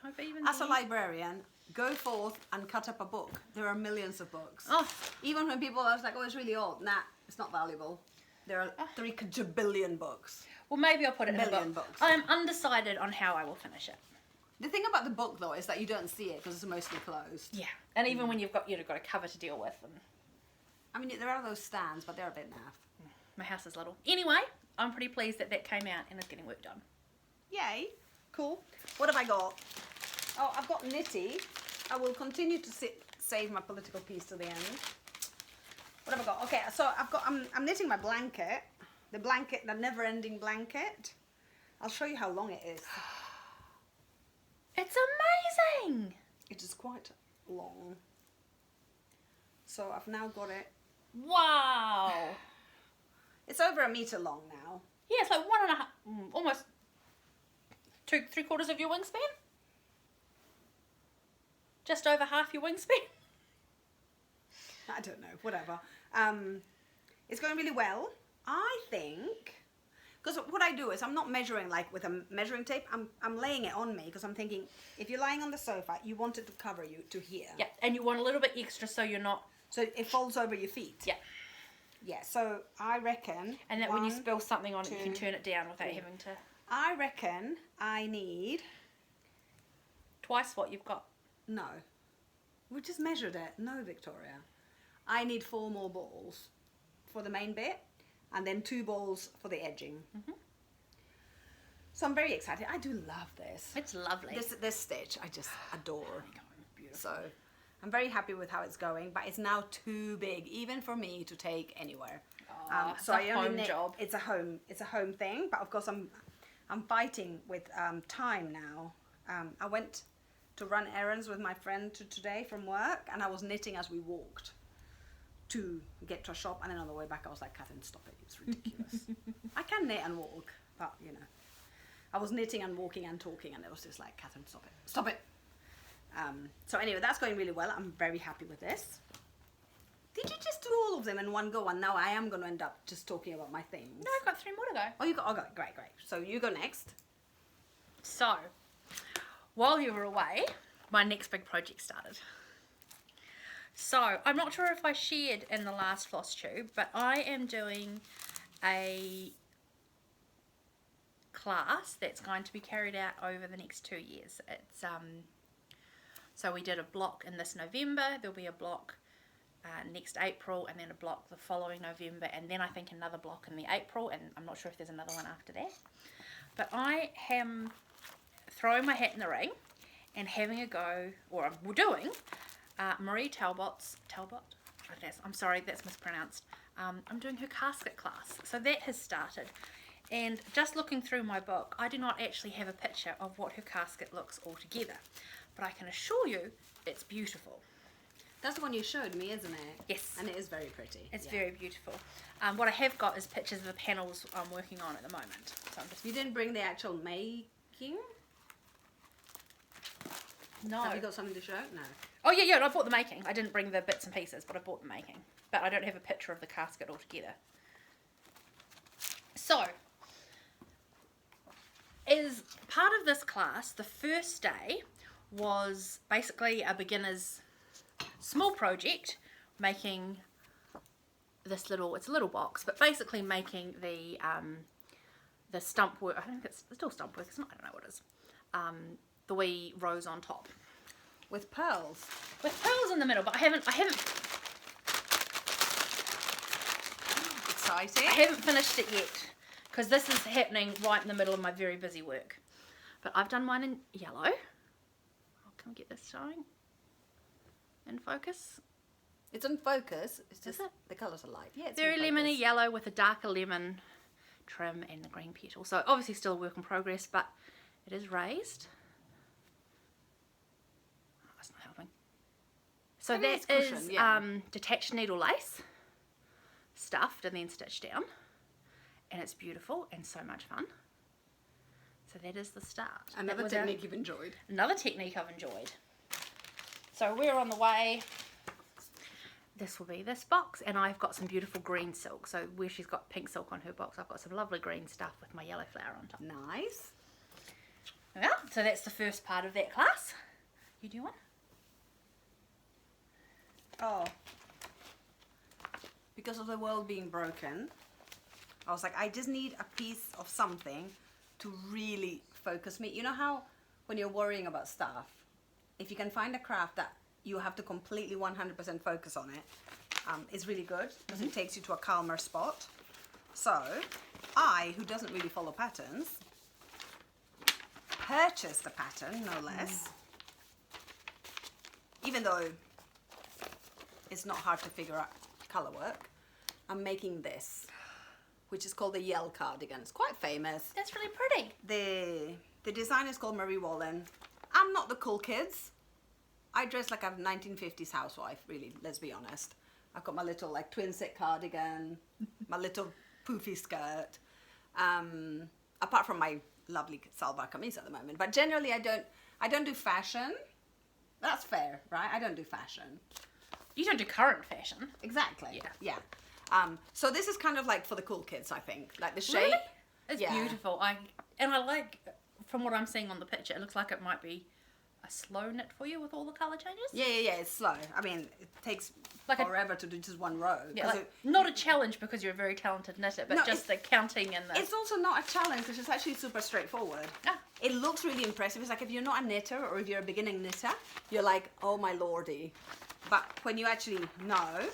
Speaker 1: I know, but even
Speaker 2: As a librarian, go forth and cut up a book. There are millions of books.
Speaker 1: Oh.
Speaker 2: Even when people are like, oh, it's really old. Nah, it's not valuable. There are 3 quadrillion books.
Speaker 1: Well, maybe I'll put it in a
Speaker 2: Million
Speaker 1: book.
Speaker 2: books.
Speaker 1: I am undecided on how I will finish it.
Speaker 2: The thing about the book, though, is that you don't see it because it's mostly closed.
Speaker 1: Yeah. And even when you've got a cover to deal with. And
Speaker 2: I mean, there are those stands, but they're a bit naff.
Speaker 1: my house is little. Anyway, I'm pretty pleased that came out and is getting work done.
Speaker 2: Yay. Cool. What have I got? Oh, I've got Nitty. I will continue to save my political piece to the end. What have I got? Okay, so I'm knitting my blanket. The never-ending blanket. I'll show you how long it is.
Speaker 1: It's amazing!
Speaker 2: It is quite long. So I've now got it.
Speaker 1: Wow!
Speaker 2: It's over 1 meter long now.
Speaker 1: Yeah, it's like 1.5, almost 3/4 of your wingspan. Just over half your wingspan.
Speaker 2: I don't know, whatever. It's going really well. I think, because what I do is I'm not measuring like with a measuring tape. I'm laying it on me because I'm thinking if you're lying on the sofa, you want it to cover you to here.
Speaker 1: Yeah, and you want a little bit extra so you're not.
Speaker 2: So it folds over your feet.
Speaker 1: Yeah.
Speaker 2: Yeah. So I reckon.
Speaker 1: And that when you spill something on it, you can turn it down without having to.
Speaker 2: I reckon I need.
Speaker 1: Twice what you've got.
Speaker 2: No. We just measured it. No, Victoria. I need 4 more balls for the main bit. And then 2 balls for the edging. Mm-hmm. So I'm very excited. I do love this.
Speaker 1: It's lovely.
Speaker 2: This stitch I just adore.
Speaker 1: Beautiful.
Speaker 2: So I'm very happy with how it's going, but it's now too big, even for me to take anywhere. So I only knit.
Speaker 1: Job.
Speaker 2: It's a home thing. But of course I'm fighting with time now. I went to run errands with my friend today from work, and I was knitting as we walked to get to a shop, and then on the way back I was like, Catherine, stop it, it's ridiculous. I can knit and walk, but I was knitting and walking and talking, and it was just like, Catherine, stop it. So anyway, that's going really well. I'm very happy with this. Did you just do all of them in one go, and now I am going to end up just talking about my things?
Speaker 1: No, I've got 3 more to go.
Speaker 2: Oh, you got, okay, great. So you go next.
Speaker 1: So, while you were away, my next big project started. So, I'm not sure if I shared in the last floss tube, but I am doing a class that's going to be carried out over the next 2 years. It's so we did a block in this November, there'll be a block next April, and then a block the following November, and then I think another block in the April, and I'm not sure if there's another one after that. But I am throwing my hat in the ring and having a go, or I'm doing Marie Talbot's, I'm sorry, that's mispronounced. I'm doing her casket class. So that has started. And just looking through my book, I do not actually have a picture of what her casket looks altogether. But I can assure you, it's beautiful.
Speaker 2: That's the one you showed me, isn't it?
Speaker 1: Yes.
Speaker 2: And it is very pretty.
Speaker 1: It's very beautiful. What I have got is pictures of the panels I'm working on at the moment. So I'm just...
Speaker 2: You didn't bring the actual making?
Speaker 1: No.
Speaker 2: Have you got something to show? No.
Speaker 1: Oh, yeah, I bought the making. I didn't bring the bits and pieces, but I bought the making. But I don't have a picture of the casket altogether. So, as part of this class, the first day was basically a beginner's small project, making this little, it's a little box, but basically making the stump work. I think it's still stump work, isn't it? I don't know what it is. The wee rose on top.
Speaker 2: With pearls?
Speaker 1: With pearls in the middle, but I haven't
Speaker 2: Exciting.
Speaker 1: I haven't finished it yet, because this is happening right in the middle of my very busy work. But I've done mine in yellow. Oh, can we get this showing? In focus?
Speaker 2: It's in focus. It's just
Speaker 1: it?
Speaker 2: the colours are light. Yeah, it's
Speaker 1: Very
Speaker 2: in focus.
Speaker 1: lemony yellow with a darker lemon trim and the green petal. So obviously still a work in progress, but it is raised. Oh, that's not helping. So
Speaker 2: Maybe
Speaker 1: that
Speaker 2: it's cushion,
Speaker 1: is
Speaker 2: yeah.
Speaker 1: detached needle lace, stuffed and then stitched down. And it's beautiful and so much fun. So that is the start.
Speaker 2: Another technique you've enjoyed.
Speaker 1: Another technique I've enjoyed. So we're on the way. This will be this box, and I've got some beautiful green silk. So where she's got pink silk on her box, I've got some lovely green stuff with my yellow flower on top.
Speaker 2: Nice.
Speaker 1: Yeah, so that's the first part of that class. You do one?
Speaker 2: Oh. Because of the world being broken, I was like, I just need a piece of something to really focus me. You know how when you're worrying about stuff, if you can find a craft that you have to completely 100% focus on it, it's really good because it takes you to a calmer spot. So I, who doesn't really follow patterns, purchased a pattern, no less. Even though it's not hard to figure out colour work, I'm making this, which is called the Yell cardigan. It's quite famous.
Speaker 1: That's really pretty.
Speaker 2: The designer is called Marie Wallen. I'm not the cool kids. I dress like a 1950s housewife, really, let's be honest. I've got my little like twin set cardigan, my little poofy skirt, apart from my lovely salwar kameez at the moment. But generally I don't do fashion. That's fair, right? I don't do fashion.
Speaker 1: You don't do current fashion.
Speaker 2: Exactly.
Speaker 1: Yeah.
Speaker 2: So this is kind of like for the cool kids, I think. Like the shape.
Speaker 1: Really? It's
Speaker 2: Yeah.
Speaker 1: beautiful. I like, from what I'm seeing on the picture, it looks like it might be a slow knit for you with all the colour changes.
Speaker 2: Yeah, it's slow. I mean, it takes
Speaker 1: Like
Speaker 2: forever to do just one row.
Speaker 1: Yeah, like, not a challenge because you're a very talented knitter, but
Speaker 2: No,
Speaker 1: just the counting and the...
Speaker 2: It's also not a challenge, it's just actually super straightforward.
Speaker 1: Ah.
Speaker 2: It looks really impressive. It's like if you're not a knitter or if you're a beginning knitter, you're like, oh my lordy. But when you actually know,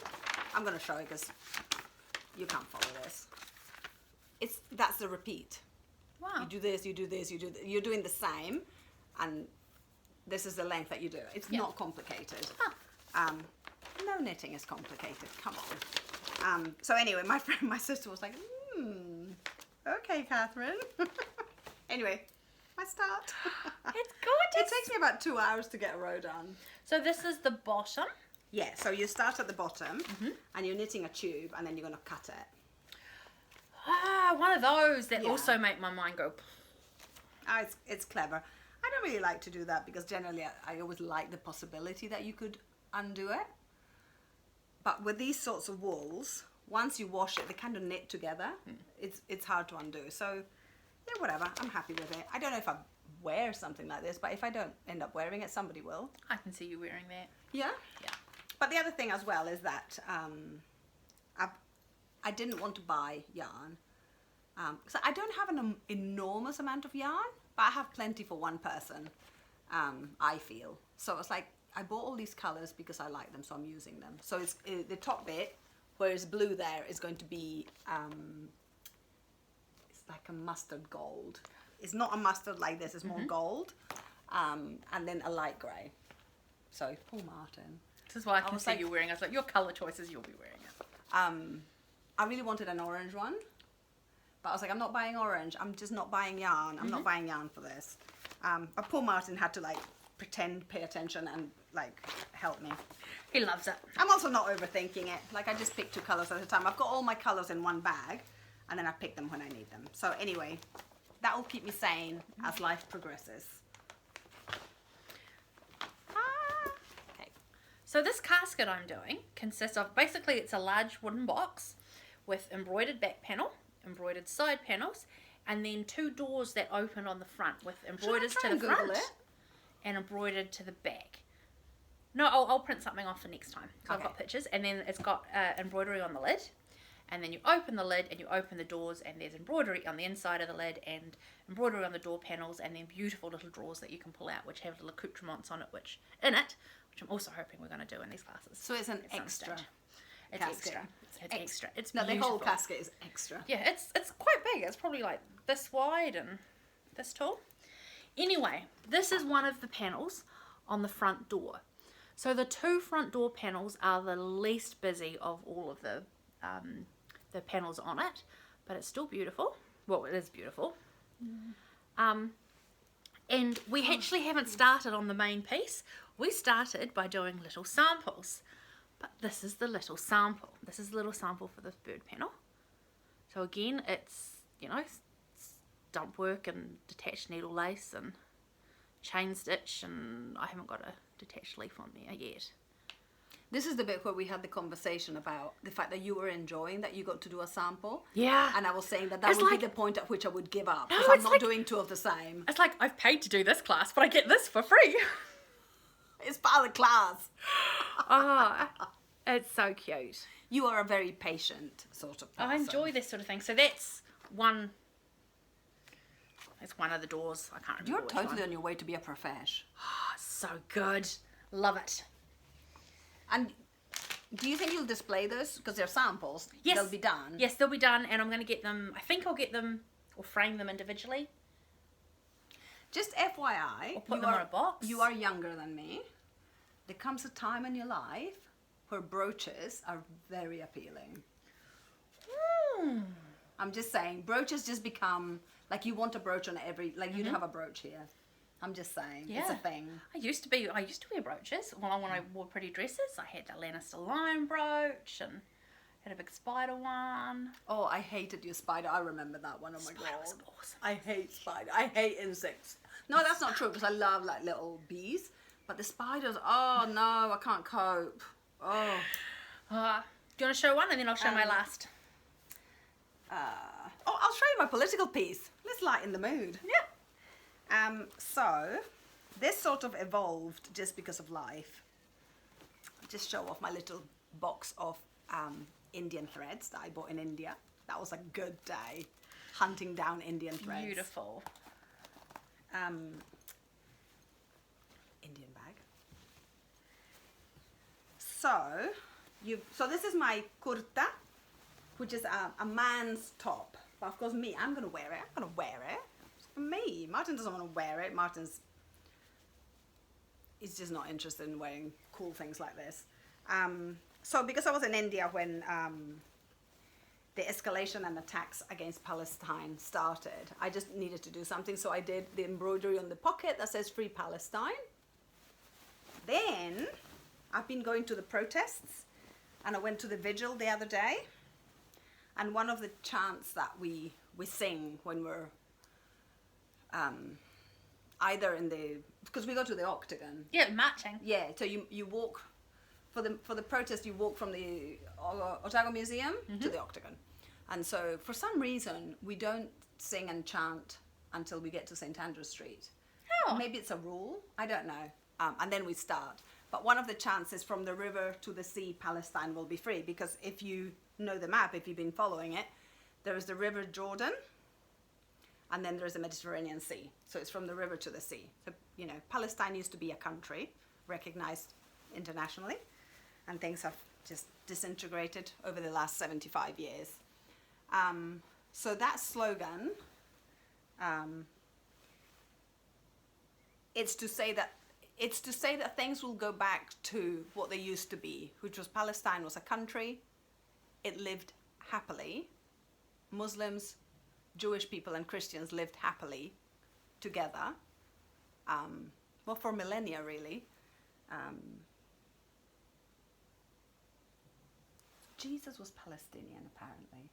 Speaker 2: I'm going to show you because you can't follow this. That's the repeat.
Speaker 1: Wow.
Speaker 2: You do this, you do this, you do this. You're doing the same, and this is the length that you do. It's not complicated.
Speaker 1: Huh.
Speaker 2: No knitting is complicated. Come on. So anyway, my sister was like, okay, Catherine. Anyway, my start.
Speaker 1: It's gorgeous.
Speaker 2: It takes me about 2 hours to get a row done.
Speaker 1: So this is the bottom.
Speaker 2: Yeah, so you start at the bottom and you're knitting a tube and then you're going to cut it.
Speaker 1: Ah, one of those that
Speaker 2: Yeah.
Speaker 1: also make my mind go...
Speaker 2: It's clever. I don't really like to do that because generally I always like the possibility that you could undo it. But with these sorts of wools, once you wash it, they kind of knit together. It's hard to undo. So, yeah, whatever. I'm happy with it. I don't know if I wear something like this, but if I don't end up wearing it, somebody will.
Speaker 1: I can see you wearing that.
Speaker 2: Yeah?
Speaker 1: Yeah.
Speaker 2: But the other thing as well is that I didn't want to buy yarn. So I don't have an enormous amount of yarn, but I have plenty for one person, I feel. So it's like, I bought all these colors because I like them, so I'm using them. So it's the top bit, where it's blue there, is going to be, it's like a mustard gold. It's not a mustard like this, it's more gold. And then a light grey. So, Paul Martin.
Speaker 1: This is why I can
Speaker 2: was
Speaker 1: see
Speaker 2: like-
Speaker 1: you wearing it. I was like, your colour choices, you'll be wearing it.
Speaker 2: I really wanted an orange one, but I was like, I'm not buying orange. I'm just not buying yarn. I'm not buying yarn for this. But Paul Martin had to like pretend, pay attention, and like help me.
Speaker 1: He loves it.
Speaker 2: I'm also not overthinking it. Like, I just pick 2 colors at a time. I've got all my colors in one bag, and then I pick them when I need them. So anyway, that will keep me sane as life progresses. Okay.
Speaker 1: So this casket I'm doing consists of, basically it's a large wooden box with embroidered back panel, embroidered side panels, and then 2 doors that open on the front with embroiders
Speaker 2: try
Speaker 1: to
Speaker 2: and
Speaker 1: the
Speaker 2: Google
Speaker 1: front
Speaker 2: it?
Speaker 1: and embroidered to the back. No, I'll print something off for next time. So I've
Speaker 2: Okay.
Speaker 1: got pictures, and then it's got embroidery on the lid, and then you open the lid and you open the doors, and there's embroidery on the inside of the lid and embroidery on the door panels, and then beautiful little drawers that you can pull out, which have little accoutrements on it, which I'm also hoping we're going to do in these classes.
Speaker 2: So it's an
Speaker 1: at some
Speaker 2: extra.
Speaker 1: stage. It's
Speaker 2: casket.
Speaker 1: extra. It's extra. It's
Speaker 2: No, the
Speaker 1: beautiful.
Speaker 2: whole casket is extra.
Speaker 1: Yeah, it's quite big. It's probably like this wide and this tall. Anyway, this is one of the panels on the front door. So the 2 front door panels are the least busy of all of the panels on it, but it's still beautiful. Well, it is beautiful. And we actually haven't started on the main piece. We started by doing little samples, but this is the little sample. This is the little sample for this bird panel. So again, it's, you know, stump work and detached needle lace and chain stitch, and I haven't got a detached leaf on there yet.
Speaker 2: This is the bit where we had the conversation about the fact that you were enjoying that you got to do a sample.
Speaker 1: Yeah.
Speaker 2: And I was saying that
Speaker 1: It's
Speaker 2: would
Speaker 1: like-
Speaker 2: be the point at which I would give up.
Speaker 1: No,
Speaker 2: Because I'm
Speaker 1: it's
Speaker 2: not
Speaker 1: like-
Speaker 2: doing 2 of the same.
Speaker 1: It's like, I've paid to do this class, but I get this for free.
Speaker 2: It's part of the class.
Speaker 1: Oh, it's so cute.
Speaker 2: You are a very patient sort of person.
Speaker 1: I enjoy this sort of thing. So that's one of the doors. I can't remember
Speaker 2: You're
Speaker 1: which
Speaker 2: totally
Speaker 1: one.
Speaker 2: on your way to be a profesh.
Speaker 1: Oh, so good. Love it.
Speaker 2: And do you think you'll display those? Because they're samples.
Speaker 1: Yes.
Speaker 2: They'll be done.
Speaker 1: Yes, they'll be done, and I'm going to get them, I think I'll get them or frame them individually.
Speaker 2: Just FYI,
Speaker 1: Or put them in a box.
Speaker 2: You are younger than me. There comes a time in your life where brooches are very appealing. I'm just saying, brooches just become, like, you want a brooch on every, like, you'd have a brooch here. I'm just saying, it's a
Speaker 1: Yeah.
Speaker 2: thing.
Speaker 1: I used to wear brooches. When I wore pretty dresses, I had a Lannister lion brooch and had a big spider one.
Speaker 2: Oh, I hated your spider. I remember that one. Oh my
Speaker 1: Spider
Speaker 2: god.
Speaker 1: was awesome.
Speaker 2: I hate spider. I hate insects. No, that's not true because I love like little bees. But the spiders, oh no, I can't cope. Oh.
Speaker 1: Do you want to show one, and then I'll show my last?
Speaker 2: I'll show you my political piece. Let's lighten the mood.
Speaker 1: Yeah.
Speaker 2: So this sort of evolved just because of life. I'll just show off my little box of Indian threads that I bought in India. That was a good day, hunting down Indian threads.
Speaker 1: Beautiful.
Speaker 2: Indian bag. So this is my kurta, which is a man's top. But of course, I'm gonna wear it. I'm gonna wear it. It's for me. Martin doesn't want to wear it. He's just not interested in wearing cool things like this. So because I was in India when the escalation and attacks against Palestine started, I just needed to do something. So I did the embroidery on the pocket that says Free Palestine. Then I've been going to the protests, and I went to the vigil the other day. And one of the chants that we sing when we're either in the, because we go to the octagon.
Speaker 1: Yeah, marching.
Speaker 2: Yeah, so you walk for the protest. You walk from the Otago Museum to the octagon, and so for some reason we don't sing and chant until we get to St Andrew Street.
Speaker 1: Oh.
Speaker 2: Maybe it's a rule. I don't know. And then we start. But one of the chances from the river to the sea, Palestine will be free. Because if you know the map, if you've been following it, there is the river Jordan, and then there's the Mediterranean Sea. So it's from the river to the sea. So, you know, Palestine used to be a country recognized internationally, and things have just disintegrated over the last 75 years. So that slogan, it's to say that things will go back to what they used to be, which was Palestine was a country. It lived happily. Muslims, Jewish people and Christians lived happily together. Well, for millennia, really. Jesus was Palestinian, apparently.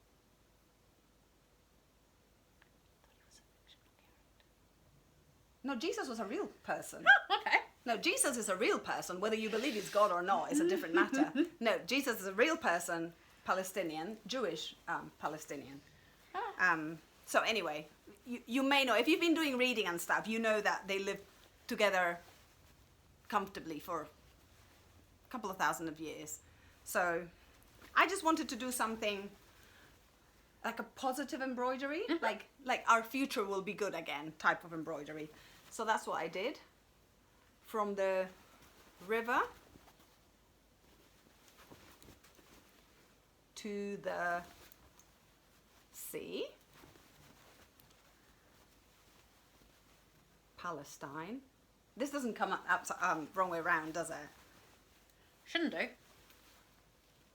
Speaker 2: No, Jesus was a real person.
Speaker 1: Oh, okay.
Speaker 2: No, Jesus is a real person. Whether you believe he's God or not is a different matter. No, Jesus is a real person, Palestinian, Jewish Palestinian.
Speaker 1: Oh.
Speaker 2: So anyway, you may know, if you've been doing reading and stuff, you know that they lived together comfortably for a couple of thousand of years. So I just wanted to do something like a positive embroidery, like our future will be good again type of embroidery. So that's what I did. From the river to the sea, Palestine. This doesn't come up wrong way around, does it?
Speaker 1: Shouldn't do.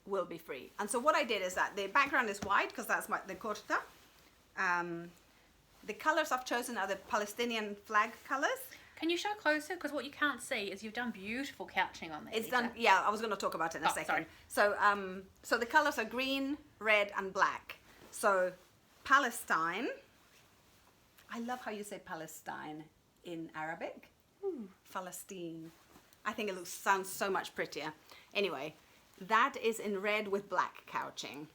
Speaker 2: Will be free. And so what I did is that the background is white because that's the corta. The colors I've chosen are the Palestinian flag colors.
Speaker 1: Can you show closer? Because what you can't see is you've done beautiful couching on these.
Speaker 2: It's done. Yeah, I was going to talk about it in a second.
Speaker 1: Sorry.
Speaker 2: So, so the colors are green, red, and black. So, Palestine. I love how you say Palestine in Arabic. Palestine. I think it sounds so much prettier. Anyway, that is in red with black couching.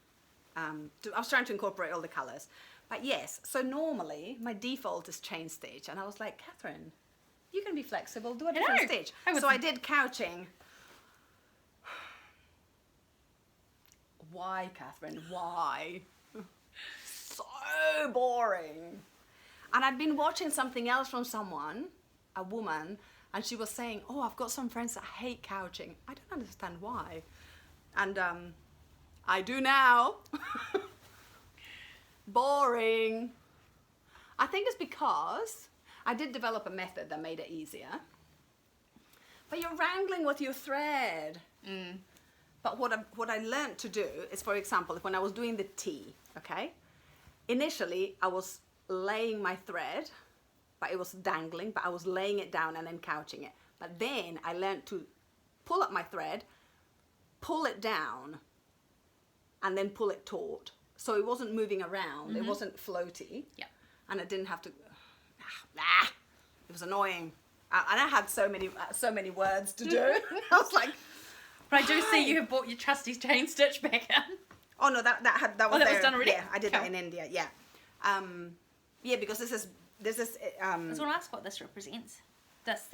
Speaker 2: I was trying to incorporate all the colors. But yes, so normally my default is chain stitch. And I was like, Catherine, you can be flexible, do a different stitch. So I did couching. Why, Catherine? Why? So boring. And I'd been watching something else from someone, a woman, and she was saying, oh, I've got some friends that hate couching. I don't understand why. And I do now. Boring. I think it's because I did develop a method that made it easier. But you're wrangling with your thread. But what I learned to do is, for example, when I was doing the T, okay? Initially, I was laying my thread, but it was dangling, but I was laying it down and then couching it. But then I learned to pull up my thread, pull it down, and then pull it taut. So it wasn't moving around, it wasn't floaty.
Speaker 1: Yeah.
Speaker 2: And I didn't have to, it was annoying. And I had so many words to do. I was like,
Speaker 1: but I do see you have bought your trusty chain stitch back in.
Speaker 2: Oh no, that was
Speaker 1: was done already?
Speaker 2: Yeah, I did that in India. Yeah, yeah, because this is.
Speaker 1: I just want to ask what this represents. This.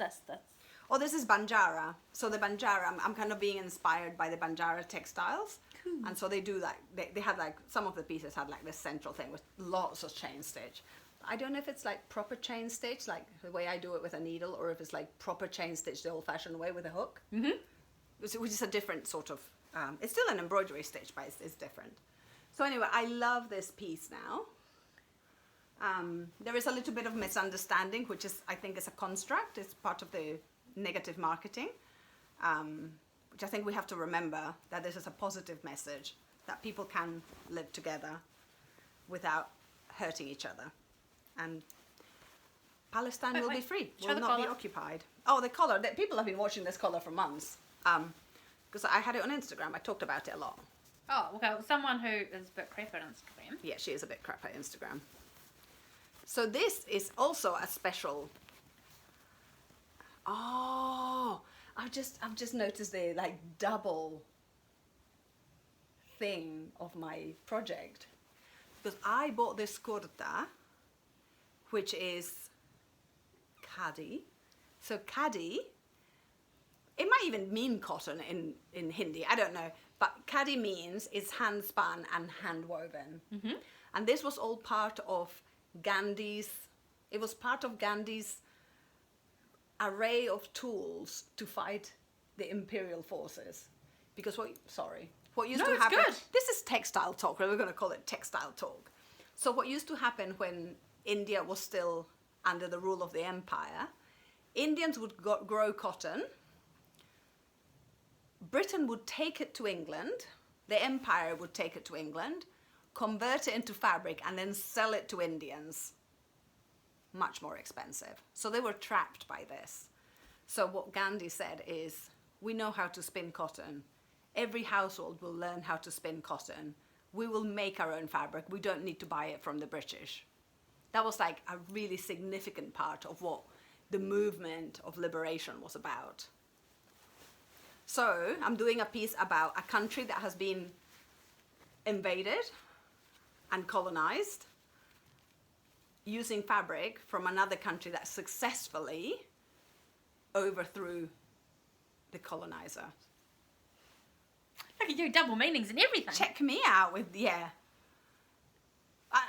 Speaker 2: Oh, this is Banjara. So the Banjara, I'm kind of being inspired by the Banjara textiles. Cool. And so they do like, they have like, some of the pieces had like this central thing with lots of chain stitch. I don't know if it's like proper chain stitch, like the way I do it with a needle, or if it's like proper chain stitch the old fashioned way with a hook. Which is a different sort of, it's still an embroidery stitch, but it's different. So anyway, I love this piece now. There is a little bit of misunderstanding, which is, I think, is a construct. It's part of the negative marketing, which I think we have to remember, that this is a positive message, that people can live together without hurting each other. And Palestine will be free, will not be occupied. Oh, the collar. People have been watching this collar for months. Because I had it on Instagram. I talked about it a lot.
Speaker 1: Oh, okay. Well, someone who is a bit crap at Instagram.
Speaker 2: Yeah, she is a bit crap at Instagram. So this is also a special. Oh, I've just noticed the like double thing of my project, because I bought this corta, which is khadi. So khadi, it might even mean cotton in Hindi, I don't know. But khadi means it's hand spun and hand woven. Mm-hmm. And this was all part of Gandhi's array of tools to fight the imperial forces. Because what used to happen...
Speaker 1: Good.
Speaker 2: This is textile talk, we're going to call it textile talk. So what used to happen when India was still under the rule of the empire, Indians would grow cotton, Britain would take it to England, the empire would take it to England, convert it into fabric, and then sell it to Indians. Much more expensive. So they were trapped by this. So what Gandhi said is, we know how to spin cotton. Every household will learn how to spin cotton. We will make our own fabric. We don't need to buy it from the British. That was like a really significant part of what the movement of liberation was about. So I'm doing a piece about a country that has been invaded and colonized, using fabric from another country that successfully overthrew the colonizer.
Speaker 1: Look at you, double meanings and everything.
Speaker 2: Check me out with, yeah.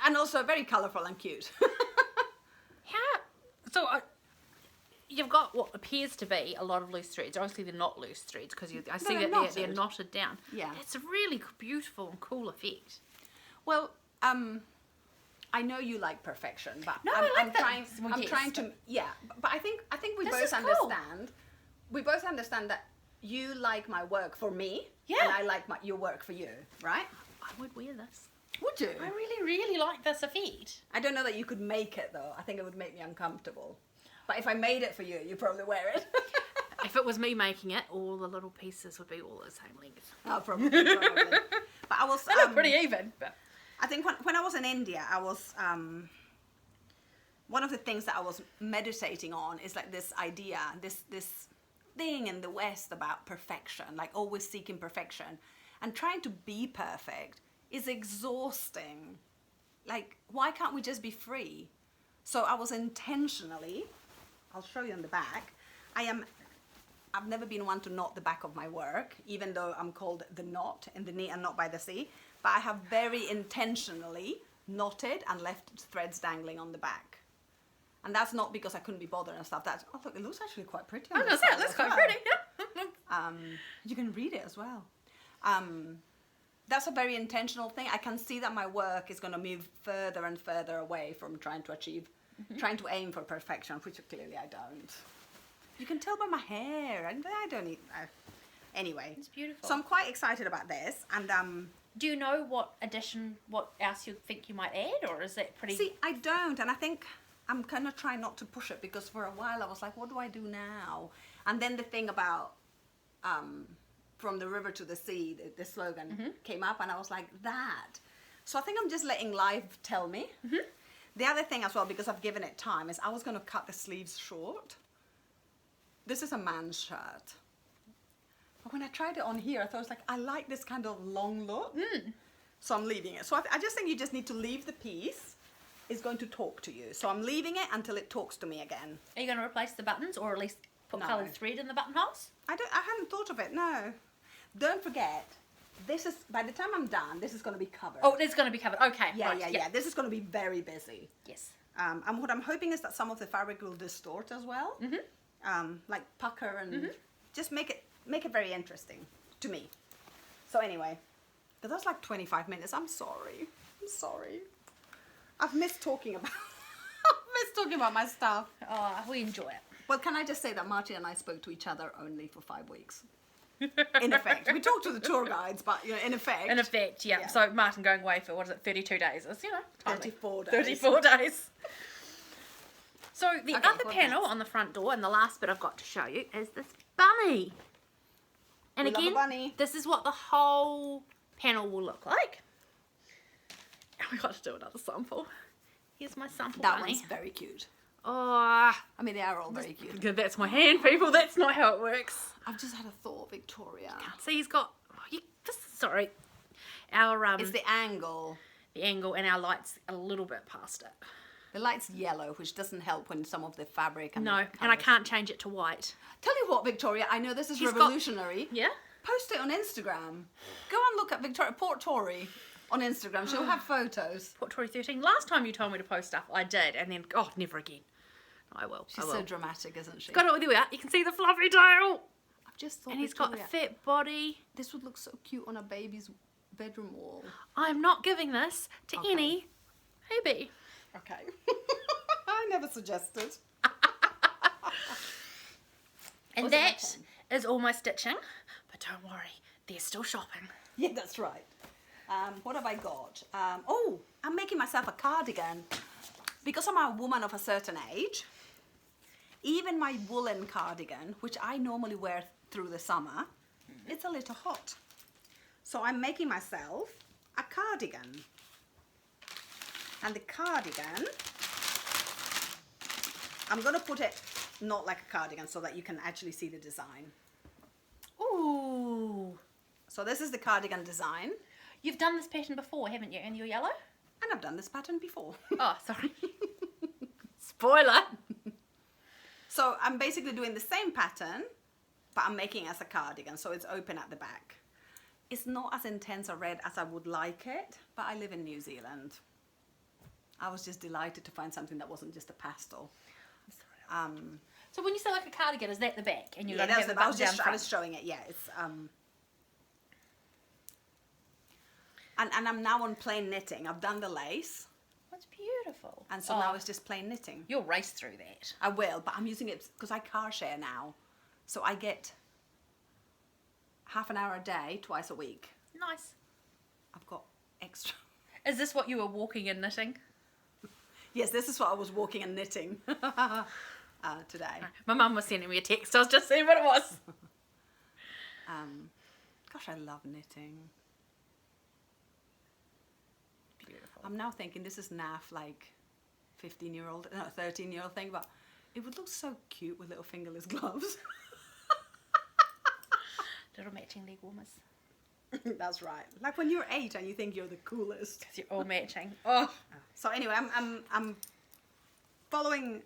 Speaker 2: And also very colourful and cute.
Speaker 1: You've got what appears to be a lot of loose threads. Obviously, they're not loose threads because I see that they're knotted down.
Speaker 2: Yeah.
Speaker 1: It's a really beautiful and cool effect.
Speaker 2: Well, I know you like perfection, but
Speaker 1: no,
Speaker 2: I'm trying to, yeah. But I think we both understand. We both understand that you like my work for me,
Speaker 1: yeah,
Speaker 2: and I like your work for you, right?
Speaker 1: I would wear this.
Speaker 2: Would you?
Speaker 1: I really, really like this effect.
Speaker 2: I don't know that you could make it though. I think it would make me uncomfortable. But if I made it for you, you'd probably wear it.
Speaker 1: If it was me making it, all the little pieces would be all the same length.
Speaker 2: Oh, probably. But I was...
Speaker 1: They look pretty even. But
Speaker 2: I think when I was in India, I was... one of the things that I was meditating on is like this idea, this thing in the West about perfection, like always seeking perfection. And trying to be perfect is exhausting. Like, why can't we just be free? So I was intentionally... I'll show you on the back. I've never been one to knot the back of my work, even though I'm called the knot in the knee and not by the sea. But I have very intentionally knotted and left threads dangling on the back. And that's not because I couldn't be bothered and stuff. That's, oh look, it looks actually quite pretty.
Speaker 1: I was going to say, it looks quite pretty, yeah.
Speaker 2: You can read it as well. That's a very intentional thing. I can see that my work is going to move further and further away from trying to aim for perfection, which clearly I don't. You can tell by my hair, and I don't need... Anyway.
Speaker 1: It's beautiful.
Speaker 2: So I'm quite excited about this, and...
Speaker 1: Do you know what else you think you might add, or is it pretty...
Speaker 2: See, I don't, and I think I'm going to try not to push it, because for a while I was like, what do I do now? And then the thing about... from the river to the sea, the slogan came up, and I was like, that. So I think I'm just letting life tell me. Mm-hmm. The other thing as well, because I've given it time, is I was going to cut the sleeves short. This is a man's shirt. But when I tried it on here, I thought, it was like, I like this kind of long look. Mm. So I'm leaving it. So I just think you just need to leave the piece. It's going to talk to you. So I'm leaving it until it talks to me again.
Speaker 1: Are you going to replace the buttons, or at least put coloured thread in the buttonholes?
Speaker 2: I hadn't thought of it, no. Don't forget, this is, by the time I'm done, this is going to be covered.
Speaker 1: Oh, it's going to be covered. Okay.
Speaker 2: Yeah,
Speaker 1: right,
Speaker 2: yeah. This is going to be very busy.
Speaker 1: Yes.
Speaker 2: And what I'm hoping is that some of the fabric will distort as well. Mm-hmm. Like pucker and just make it very interesting to me. So anyway, but that's like 25 minutes. I'm sorry. I've missed talking about my stuff.
Speaker 1: Oh, we enjoy it.
Speaker 2: Well, can I just say that Martin and I spoke to each other only for 5 weeks. In effect. We talked to the tour guides, but in effect.
Speaker 1: In effect, yeah. So Martin going away for, 32 days? It's,
Speaker 2: 34 days.
Speaker 1: 34 days. So the other panel on the front door, and the last bit I've got to show you, is this bunny. And again, this is what the whole panel will look like. And we got to do another sample. Here's my sample bunny.
Speaker 2: That one's very cute.
Speaker 1: Oh,
Speaker 2: I mean, they are all very cute.
Speaker 1: That's my hand, people. That's not how it works.
Speaker 2: I've just had a thought, Victoria.
Speaker 1: See, he's got... sorry. Our...
Speaker 2: It's the angle.
Speaker 1: The angle, and our light's a little bit past it.
Speaker 2: The light's yellow, which doesn't help when some of the fabric and
Speaker 1: No,
Speaker 2: the
Speaker 1: and I
Speaker 2: colours.
Speaker 1: can't change it to white.
Speaker 2: Tell you what, Victoria, I know this is
Speaker 1: He's got-
Speaker 2: revolutionary.
Speaker 1: Yeah?
Speaker 2: Post it on Instagram. Go and look at Victoria Port Tory on Instagram. She'll have photos.
Speaker 1: Port Tory 13. Last time you told me to post stuff, I did, and then, oh, never again. I will.
Speaker 2: She's so dramatic, isn't she?
Speaker 1: Got it with you out. You can see the fluffy tail.
Speaker 2: I've just thought,
Speaker 1: And he's got a
Speaker 2: Victoria,
Speaker 1: fat body.
Speaker 2: this would look so cute on a baby's bedroom wall.
Speaker 1: I'm not giving this to
Speaker 2: Okay.
Speaker 1: any baby.
Speaker 2: Okay. I never suggested.
Speaker 1: And
Speaker 2: Was it my
Speaker 1: that is all my stitching. But don't worry, they're still shopping.
Speaker 2: Yeah, that's right. What have I got? Oh, I'm making myself a cardigan. Because I'm a woman of a certain age, even my woolen cardigan, which I normally wear through the summer, it's a little hot. So I'm making myself a cardigan. And the cardigan, I'm going to put it not like a cardigan so that you can actually see the design.
Speaker 1: Ooh.
Speaker 2: So this is the cardigan design.
Speaker 1: You've done this pattern before, haven't you? In your yellow?
Speaker 2: And I've done this pattern before.
Speaker 1: Oh, sorry. Spoiler.
Speaker 2: So I'm basically doing the same pattern, but I'm making it as a cardigan, so it's open at the back. It's not as intense a red as I would like it, but I live in New Zealand. I was just delighted to find something that wasn't just a pastel.
Speaker 1: So when you say like a cardigan, is that the back? And you're
Speaker 2: Yeah,
Speaker 1: going to
Speaker 2: that's
Speaker 1: have
Speaker 2: the,
Speaker 1: the
Speaker 2: I was
Speaker 1: button down
Speaker 2: just I
Speaker 1: front?
Speaker 2: was showing it. Yeah, it's and I'm now on plain knitting. I've done the lace,
Speaker 1: That's beautiful.
Speaker 2: and so now it's just plain knitting.
Speaker 1: You'll race through that.
Speaker 2: I will, but I'm using it because I car share now, so I get half an hour a day, twice a week.
Speaker 1: Nice.
Speaker 2: I've got extra.
Speaker 1: Is this what you were walking and knitting?
Speaker 2: Yes, this is what I was walking and knitting today.
Speaker 1: My mum was sending me a text. I was just seeing what it was.
Speaker 2: Gosh, I love knitting.
Speaker 1: Beautiful.
Speaker 2: I'm now thinking this is naff like 15-year-old, no, 13-year-old thing, but it would look so cute with little fingerless gloves.
Speaker 1: Little matching leg warmers.
Speaker 2: That's right. Like when you're 8 and you think you're the coolest.
Speaker 1: Because you're all matching. Oh.
Speaker 2: So anyway, I'm following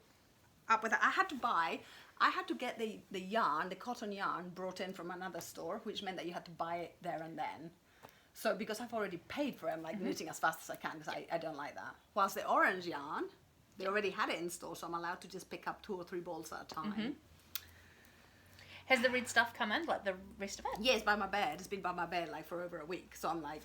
Speaker 2: up with that. I had to get the yarn, the cotton yarn, brought in from another store, which meant that you had to buy it there and then. So because I've already paid for it, I'm like knitting as fast as I can because I don't like that. Whilst the orange yarn, they already had it in store, so I'm allowed to just pick up 2 or 3 balls at a time.
Speaker 1: Has the red stuff come in, like the rest of it?
Speaker 2: Yeah, it's by my bed. It's been by my bed like for over a week. So I'm like,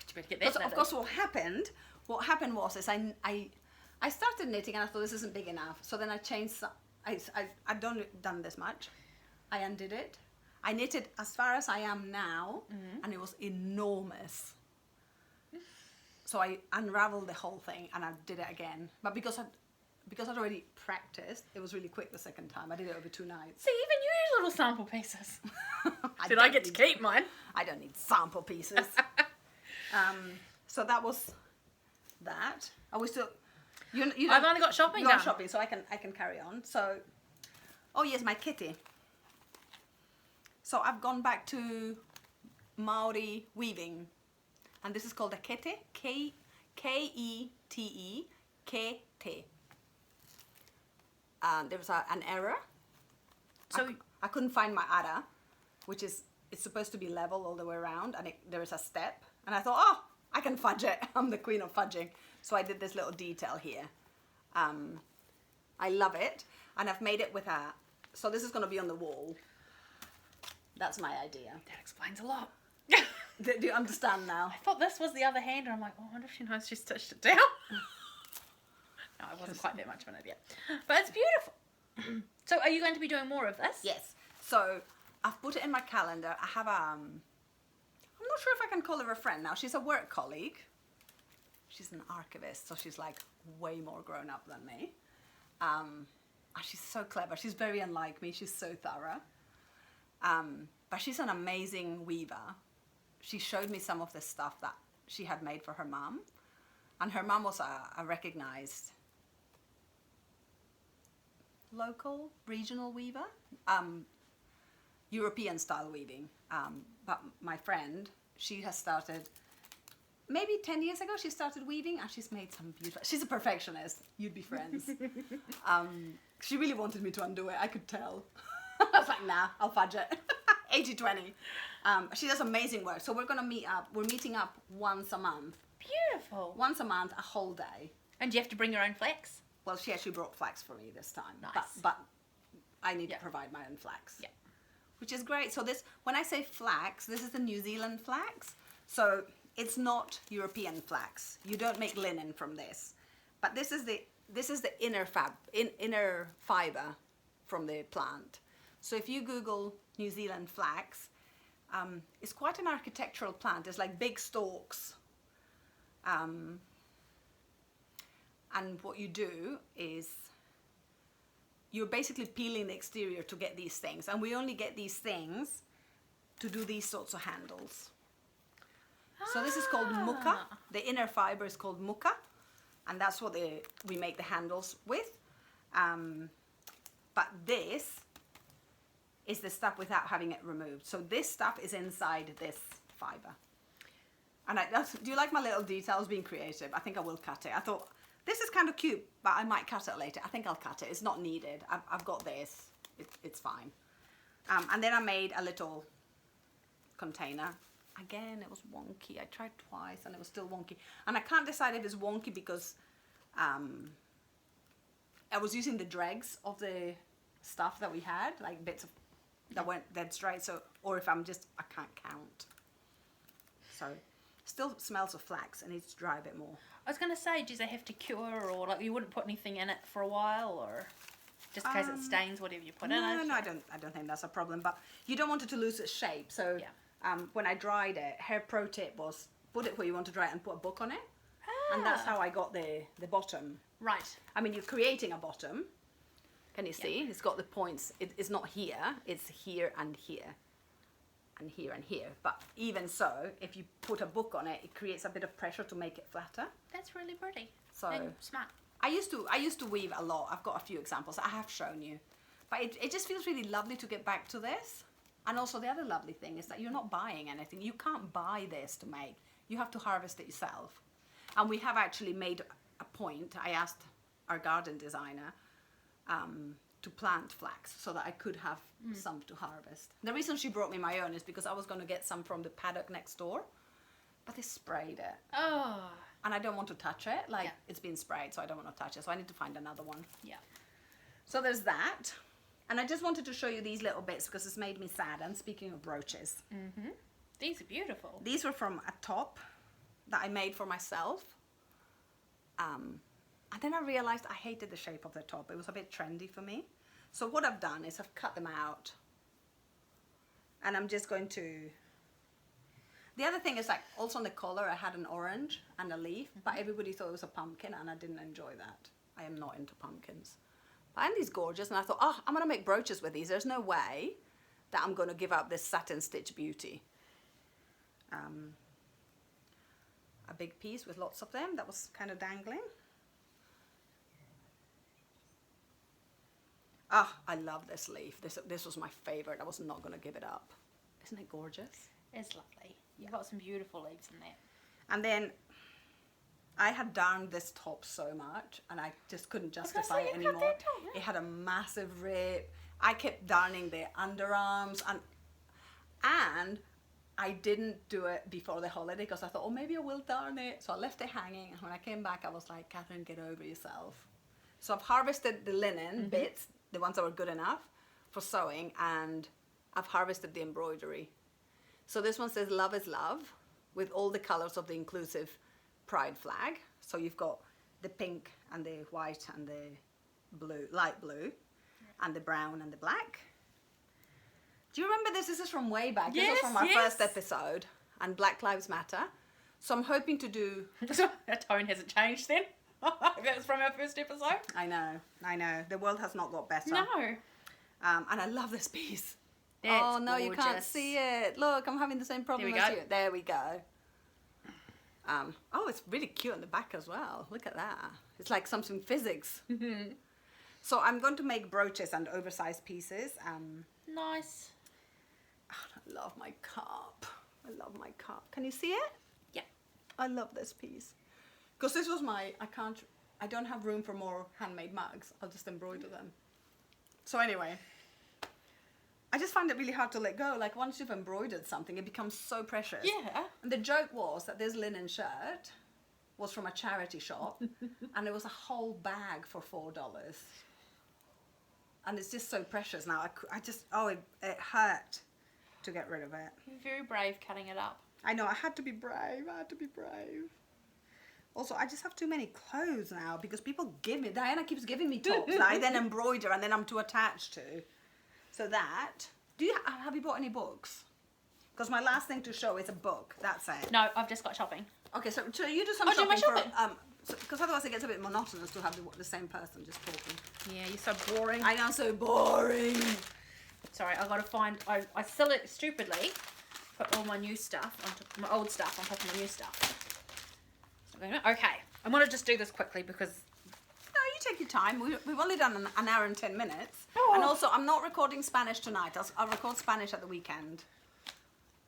Speaker 1: You better get that
Speaker 2: of course, what happened was I started knitting and I thought this isn't big enough. So then I changed. I'd done this much. I undid it. I knitted as far as I am now, and it was enormous. So I unraveled the whole thing and I did it again. But because I'd already practiced, it was really quick the second time. I did it over 2 nights.
Speaker 1: See, even you need little sample pieces. Did
Speaker 2: don't
Speaker 1: I get to
Speaker 2: need-
Speaker 1: keep mine?
Speaker 2: I don't need sample pieces. So that was that. Are we still? You
Speaker 1: I've only got shopping
Speaker 2: You got
Speaker 1: done.
Speaker 2: shopping, so I can carry on. So, oh yes, my kitty. So I've gone back to Maori weaving, and this is called a kete. K-E-T-E. Kete. There was an error.
Speaker 1: So
Speaker 2: I couldn't find my ara, which is, it's supposed to be level all the way around, and there is a step. And I thought, oh, I can fudge it. I'm the queen of fudging. So I did this little detail here. I love it. And I've made it with so this is going to be on the wall. That's my idea.
Speaker 1: that explains a lot.
Speaker 2: Do you understand now?
Speaker 1: I thought this was the other hand, and I'm like, oh, I wonder if she knows she stitched it down. No, it wasn't quite that much of an idea. But it's beautiful. So are you going to be doing more of this?
Speaker 2: Yes. So I've put it in my calendar. I have I'm not sure if I can call her a friend now. She's a work colleague. She's an archivist, so she's like way more grown up than me. And she's so clever. She's very unlike me. She's so thorough. But she's an amazing weaver. She showed me some of the stuff that she had made for her mum. And her mum was a recognized local, regional weaver. European style weaving. But my friend, she has started maybe 10 years ago she started weaving, and she's made some beautiful, she's a perfectionist, you'd be friends. She really wanted me to undo it, I could tell. I was like, nah, I'll fudge it. 80-20. She does amazing work. So we're meeting up once a month.
Speaker 1: Beautiful.
Speaker 2: Once a month, a whole day.
Speaker 1: And do you have to bring your own flax?
Speaker 2: Well, she actually brought flax for me this time.
Speaker 1: Nice.
Speaker 2: But I need to provide my own flax.
Speaker 1: Yeah.
Speaker 2: Which is great. So this, when I say flax, this is the New Zealand flax. So it's not European flax. You don't make linen from this. But this is the inner fiber from the plant. So if you Google New Zealand flax, it's quite an architectural plant. It's like big stalks. And what you do is you're basically peeling the exterior to get these things. And we only get these things to do these sorts of handles. So this is called muka. The inner fiber is called muka. And that's what we make the handles with. But this is the stuff without having it removed. So this stuff is inside this fiber. And do you like my little details, being creative? I think I will cut it. I thought, this is kind of cute, but I might cut it later. I think I'll cut it. It's not needed. I've got this. It's fine. And then I made a little container. Again, it was wonky. I tried twice and it was still wonky. And I can't decide if it's wonky because I was using the dregs of the stuff that we had, like bits of that went dead straight. So, or if I can't count. So, still smells of flax and needs to dry a bit more.
Speaker 1: I was going to say, does it have to cure, or like you wouldn't put anything in it for a while, or just in case it stains whatever you put in it?
Speaker 2: No, I don't think that's a problem. But you don't want it to lose its shape. So when I dried it, her pro tip was put it where you want to dry it and put a book on it. And that's how I got the bottom.
Speaker 1: Right.
Speaker 2: I mean, you're creating a bottom. Can you see? It's got the points. It's not here. It's here and here. And here and here. But even so, if you put a book on it, it creates a bit of pressure to make it flatter.
Speaker 1: That's really pretty.
Speaker 2: So
Speaker 1: and smart.
Speaker 2: I used to weave a lot. I've got a few examples. I have shown you. But it just feels really lovely to get back to this. And also the other lovely thing is that you're not buying anything. You can't buy this to make. You have to harvest it yourself. And we have actually made a point. I asked our garden designer to plant flax so that I could have some to harvest. The reason she brought me my own is because I was going to get some from the paddock next door, but they sprayed it.
Speaker 1: Oh.
Speaker 2: And I don't want to touch it. It's been sprayed, so I don't want to touch it. So I need to find another one.
Speaker 1: Yeah.
Speaker 2: So there's that. And I just wanted to show you these little bits because it's made me sad. And speaking of brooches.
Speaker 1: Mm-hmm. These are beautiful.
Speaker 2: These were from a top that I made for myself. And then I realized I hated the shape of the top. It was a bit trendy for me. So what I've done is I've cut them out. And I'm just going to... The other thing is, like, also on the collar I had an orange and a leaf, but everybody thought it was a pumpkin and I didn't enjoy that. I am not into pumpkins. But I find these gorgeous and I thought, oh, I'm going to make brooches with these. There's no way that I'm going to give up this satin stitch beauty. A big piece with lots of them that was kind of dangling. Ah, I love this leaf. This was my favorite. I was not going to give it up. Isn't it gorgeous?
Speaker 1: It's lovely. You've got some beautiful leaves in there.
Speaker 2: And then I had darned this top so much and I just couldn't justify it anymore.
Speaker 1: That top, yeah.
Speaker 2: It had a massive rip. I kept darning the underarms and I didn't do it before the holiday because I thought, oh, maybe I will darn it. So I left it hanging. And when I came back, I was like, Catherine, get over yourself. So I've harvested the linen bits, the ones that were good enough for sewing, and I've harvested the embroidery. So this one says love is love with all the colors of the inclusive pride flag. So you've got the pink and the white and the blue, light blue, and the brown and the black. Do you remember this? This is from way back.
Speaker 1: Yes,
Speaker 2: this was from our first episode, and Black Lives Matter. So I'm hoping to do...
Speaker 1: Our tone hasn't changed then. That was from our first episode.
Speaker 2: I know. The world has not got better.
Speaker 1: No.
Speaker 2: And I love this piece.
Speaker 1: That's
Speaker 2: oh, no,
Speaker 1: gorgeous.
Speaker 2: you can't see it. Look, I'm having the same problem as you. There we go. Oh, it's really cute on the back as well. Look at that. It's like something physics. So I'm going to make brooches and oversized pieces.
Speaker 1: Nice.
Speaker 2: Oh, I love my cup. I love my cup. Can you see it?
Speaker 1: Yeah.
Speaker 2: I love this piece. Because this was I don't have room for more handmade mugs. I'll just embroider them. So anyway, I just find it really hard to let go. Like once you've embroidered something, it becomes so precious.
Speaker 1: Yeah.
Speaker 2: And the joke was that this linen shirt was from a charity shop and it was a whole bag for $4. And it's just so precious now. It hurt to get rid of it.
Speaker 1: You're very brave cutting it up.
Speaker 2: I know, I had to be brave. Also, I just have too many clothes now because people give me, Diana keeps giving me tops that I then embroider and then I'm too attached to. So that, have you bought any books? Because my last thing to show is a book, that's it.
Speaker 1: No, I've just got shopping.
Speaker 2: Okay, so you do some
Speaker 1: Do
Speaker 2: shopping,
Speaker 1: my shopping.
Speaker 2: because otherwise it gets a bit monotonous to have the same person just talking.
Speaker 1: Yeah, you're so boring.
Speaker 2: I know, so boring.
Speaker 1: Sorry, I gotta find, I stupidly put all my new stuff, my old stuff on top of my new stuff. Okay, I'm gonna just do this quickly because...
Speaker 2: No, you take your time. We've only done an hour and 10 minutes.
Speaker 1: Oh.
Speaker 2: And also, I'm not recording Spanish tonight. I'll record Spanish at the weekend.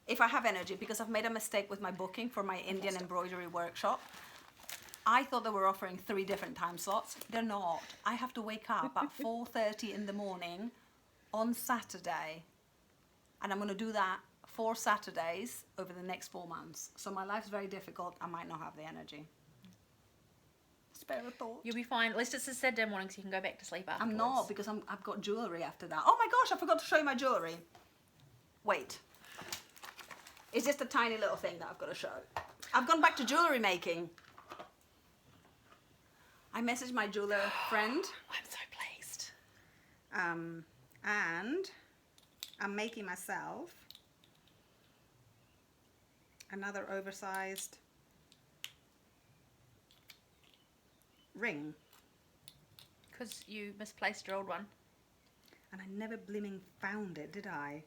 Speaker 2: If I have energy, because I've made a mistake with my booking for my Indian embroidery workshop. I thought they were offering 3 different time slots. They're not. I have to wake up at 4:30 in the morning on Saturday. And I'm gonna do that 4 Saturdays over the next 4 months. So my life's very difficult. I might not have the energy. Spare a thought.
Speaker 1: You'll be fine. At least it's a Saturday morning so you can go back to sleep afterwards.
Speaker 2: I'm not, because I've got jewellery after that. Oh my gosh, I forgot to show you my jewellery. Wait. It's just a tiny little thing that I've got to show. I've gone back to jewellery making. I messaged my jeweller friend.
Speaker 1: I'm so pleased.
Speaker 2: And I'm making myself another oversized ring.
Speaker 1: Because you misplaced your old one.
Speaker 2: And I never blimming found it, did I?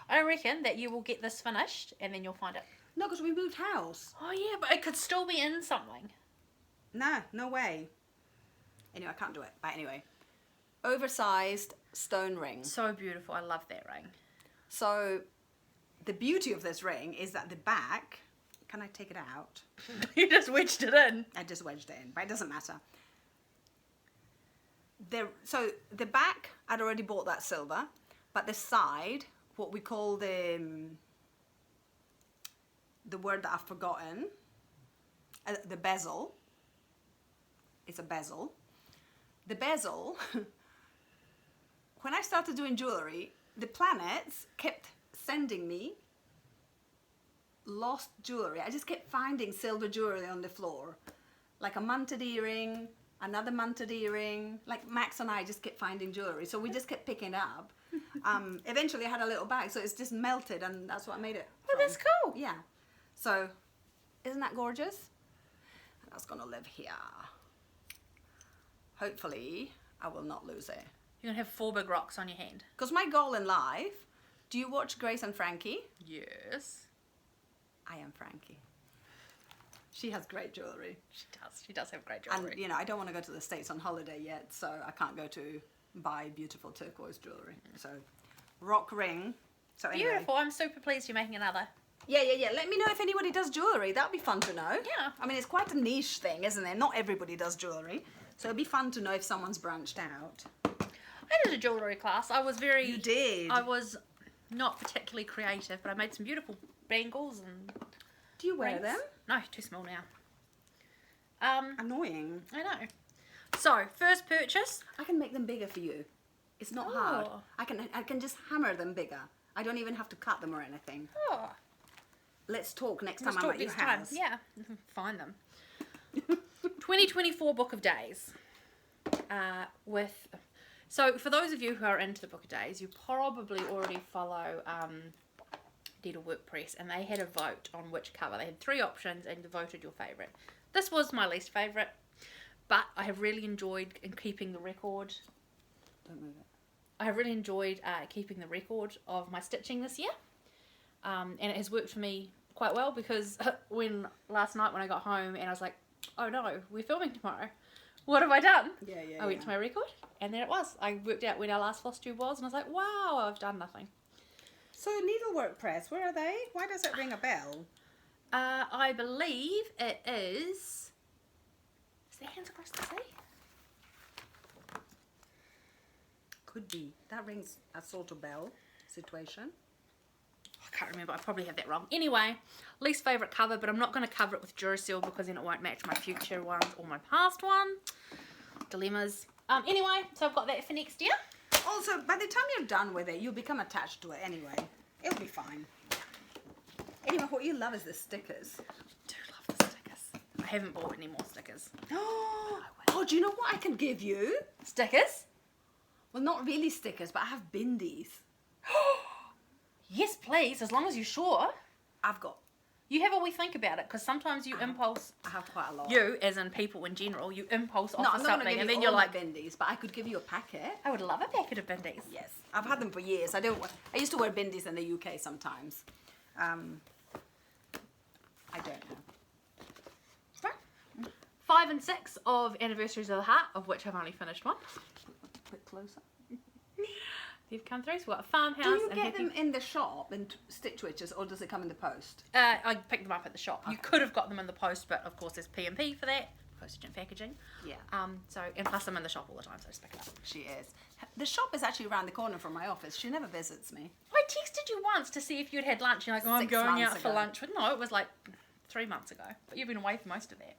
Speaker 1: I reckon that you will get this finished and then you'll find it.
Speaker 2: No, because we moved house.
Speaker 1: Oh yeah, but it could still be in something.
Speaker 2: No, no way. Anyway, I can't do it. But anyway, oversized stone ring.
Speaker 1: So beautiful. I love that ring.
Speaker 2: So the beauty of this ring is that the back, can I take it out?
Speaker 1: You just wedged it in.
Speaker 2: I just wedged it in, but it doesn't matter. So the back, I'd already bought that silver, but the side, what we call the word that I've forgotten, the bezel. It's a bezel. The bezel, when I started doing jewellery, the planets kept sending me lost jewellery. I just kept finding silver jewellery on the floor. Like a munted earring, another munted earring. Like Max and I just kept finding jewellery. So we just kept picking it up. Eventually I had a little bag, so it's just melted and that's what I made it from.
Speaker 1: Oh, that's cool.
Speaker 2: Yeah. So, isn't that gorgeous? And that's gonna live here. Hopefully, I will not lose it.
Speaker 1: You're going to have 4 big rocks on your hand.
Speaker 2: Because my goal in life, do you watch Grace and Frankie?
Speaker 1: Yes.
Speaker 2: I am Frankie. She has great jewellery.
Speaker 1: She does. She does have great jewellery.
Speaker 2: And, you know, I don't want to go to the States on holiday yet, so I can't go to buy beautiful turquoise jewellery. So, rock ring. So anyway.
Speaker 1: Beautiful. I'm super pleased you're making another.
Speaker 2: Yeah. Let me know if anybody does jewellery. That'd be fun to know.
Speaker 1: Yeah.
Speaker 2: I mean, it's quite a niche thing, isn't it? Not everybody does jewellery. So it'd be fun to know if someone's branched out.
Speaker 1: I did a jewellery class. I was very...
Speaker 2: You did?
Speaker 1: I was not particularly creative, but I made some beautiful bangles and...
Speaker 2: Do you wear
Speaker 1: rings.
Speaker 2: them?
Speaker 1: No, too small now.
Speaker 2: Annoying.
Speaker 1: I know. So, first purchase.
Speaker 2: I can make them bigger for you. It's not hard.
Speaker 1: Oh.
Speaker 2: I can just hammer them bigger. I don't even have to cut them or anything.
Speaker 1: Oh.
Speaker 2: Let's talk next
Speaker 1: Let's
Speaker 2: time I'm
Speaker 1: talk
Speaker 2: at your
Speaker 1: next time.
Speaker 2: house.
Speaker 1: Yeah, find them. 2024 Book of Days. So for those of you who are into the Book of Days, you probably already follow Digital WordPress, and they had a vote on which cover. They had 3 options, and you voted your favourite. This was my least favourite, but I have really enjoyed keeping the record.
Speaker 2: Don't move it.
Speaker 1: I have really enjoyed keeping the record of my stitching this year, and it has worked for me quite well because last night when I got home and I was like, oh no, we're filming tomorrow. What have I done?
Speaker 2: Yeah.
Speaker 1: I went to my record and there it was. I worked out when our last floss tube was and I was like, wow, I've done nothing.
Speaker 2: So needlework press, where are they? Why does it ring a bell?
Speaker 1: I believe it is that Hands Across the Sea?
Speaker 2: Could be. That rings a sort of bell situation.
Speaker 1: I can't remember. I probably have that wrong. Anyway, least favourite cover, but I'm not going to cover it with Duracell because then it won't match my future ones or my past one. Dilemmas. Anyway, so I've got that for next year.
Speaker 2: Also, by the time you're done with it, you'll become attached to it anyway. It'll be fine. Anyway, what you love is the stickers.
Speaker 1: I do love the stickers. I haven't bought any more stickers.
Speaker 2: Oh, do you know what I can give you?
Speaker 1: Stickers?
Speaker 2: Well, not really stickers, but I have bindies.
Speaker 1: Yes, please, as long as you're sure.
Speaker 2: I've got.
Speaker 1: You have a wee think about it, because sometimes you impulse.
Speaker 2: I have quite a lot.
Speaker 1: You, as in people in general, you impulse
Speaker 2: No,
Speaker 1: off
Speaker 2: I'm
Speaker 1: of
Speaker 2: not going to
Speaker 1: something,
Speaker 2: give
Speaker 1: and
Speaker 2: you
Speaker 1: then
Speaker 2: all
Speaker 1: you're
Speaker 2: my
Speaker 1: like,
Speaker 2: bindies, but I could give you a packet.
Speaker 1: I would love a packet of bindies.
Speaker 2: Yes, I've had them for years. I used to wear bindies in the UK sometimes. I don't know.
Speaker 1: Right. 5 and 6 of Anniversaries of the Heart, of which I've only finished one.
Speaker 2: A bit closer.
Speaker 1: They've come through. So we've got a farmhouse.
Speaker 2: Do you
Speaker 1: and
Speaker 2: get them in the shop in Stitch Witches, or does it come in the post?
Speaker 1: I picked them up at the shop.
Speaker 2: Okay.
Speaker 1: You could have got them in the post, but of course there's P&P for that, postage and packaging.
Speaker 2: Yeah.
Speaker 1: And plus I'm in the shop all the time, so I just pick it up.
Speaker 2: She is. The shop is actually around the corner from my office. She never visits me.
Speaker 1: I texted you once to see if you'd had lunch. You're like, oh, I'm
Speaker 2: 6
Speaker 1: going
Speaker 2: months
Speaker 1: out for
Speaker 2: ago.
Speaker 1: lunch. But no, it was like 3 months ago. But you've been away for most of that.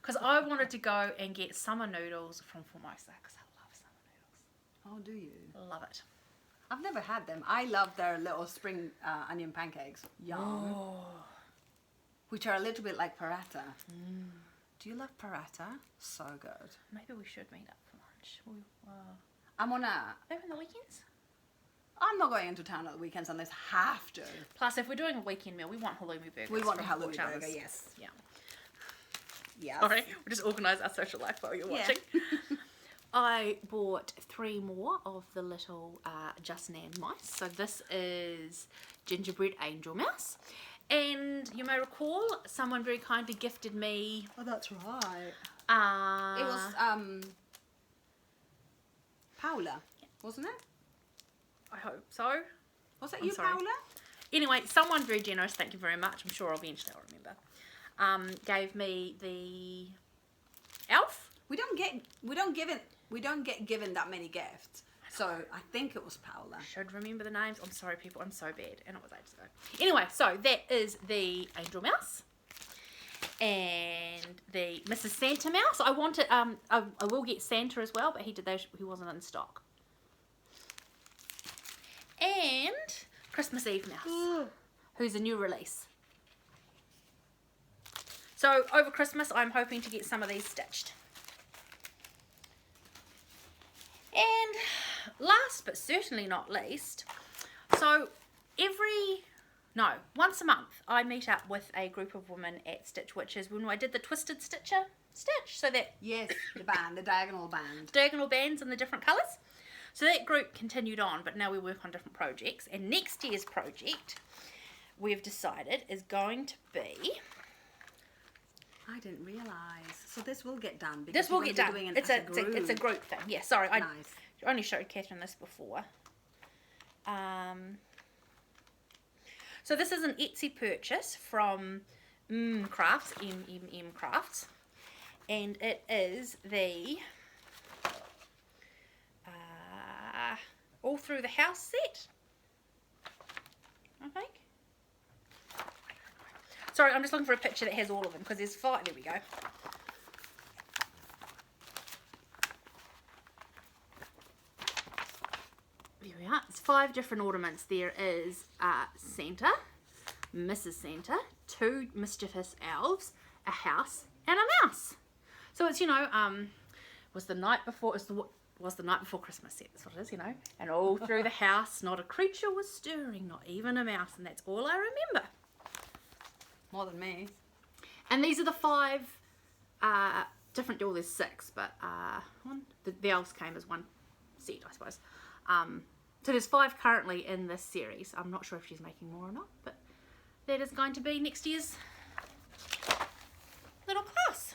Speaker 1: Because I wanted to go and get summer noodles from Formosa, because I love summer noodles.
Speaker 2: Oh, do you?
Speaker 1: Love it.
Speaker 2: I've never had them. I love their little spring onion pancakes. Yum.
Speaker 1: Oh.
Speaker 2: Which are a little bit like paratha. Do you love paratha? So good.
Speaker 1: Maybe we should meet up for lunch.
Speaker 2: I'm on a...
Speaker 1: Maybe on the weekends?
Speaker 2: I'm not going into town at the weekends unless I have to.
Speaker 1: Plus, if we're doing a weekend meal, we want halloumi burgers.
Speaker 2: We want a
Speaker 1: from
Speaker 2: halloumi
Speaker 1: Porchanas.
Speaker 2: burger, yes.
Speaker 1: Yeah.
Speaker 2: Yes.
Speaker 1: Sorry, we just organise our social life while you're watching. I bought 3 more of the little Just Nan mice. So this is Gingerbread Angel Mouse. And you may recall, someone very kindly gifted me...
Speaker 2: Oh, that's right.
Speaker 1: It
Speaker 2: It was Paula, wasn't it?
Speaker 1: I hope so.
Speaker 2: Was it
Speaker 1: I'm
Speaker 2: you,
Speaker 1: sorry.
Speaker 2: Paula?
Speaker 1: Anyway, someone very generous, thank you very much. I'm sure eventually I'll remember. Gave me the elf.
Speaker 2: We don't get given that many gifts. So I think it was Paula.
Speaker 1: Should remember the names. I'm sorry, people. I'm so bad, and it was ages ago. Anyway, so that is the Angel Mouse and the Mrs. Santa Mouse. I wanted. I will get Santa as well, but he wasn't in stock. And Christmas Eve Mouse, who's a new release. So over Christmas, I'm hoping to get some of these stitched. And last but certainly not least, so once a month I meet up with a group of women at Stitch Witches when I did the Twisted Stitcher stitch, so that
Speaker 2: Yes, the band, the diagonal band.
Speaker 1: diagonal bands in the different colours. So that group continued on, but now we work on different projects, and next year's project we've decided is going to be...
Speaker 2: I didn't realise. So this will get done. Because
Speaker 1: This will
Speaker 2: you're
Speaker 1: get
Speaker 2: gonna be
Speaker 1: done.
Speaker 2: doing it
Speaker 1: It's
Speaker 2: as
Speaker 1: a it's a group thing. Yeah, sorry, I
Speaker 2: Nice.
Speaker 1: only showed Catherine this before. So this is an Etsy purchase from Crafts, MMM Crafts, and it is the All Through the House set, I think. Sorry, I'm just looking for a picture that has all of them, because there's 5. There we go. There we are. It's 5 different ornaments. There is Santa, Mrs. Santa, 2 mischievous elves, a house, and a mouse. So it's, was the night before Christmas set. That's what it is, And all through the house, not a creature was stirring, not even a mouse, and that's all I remember.
Speaker 2: More than me.
Speaker 1: And these are the 5 different, well, there's 6, but the elves came as one set, I suppose. So there's 5 currently in this series. I'm not sure if she's making more or not, but that is going to be next year's little class.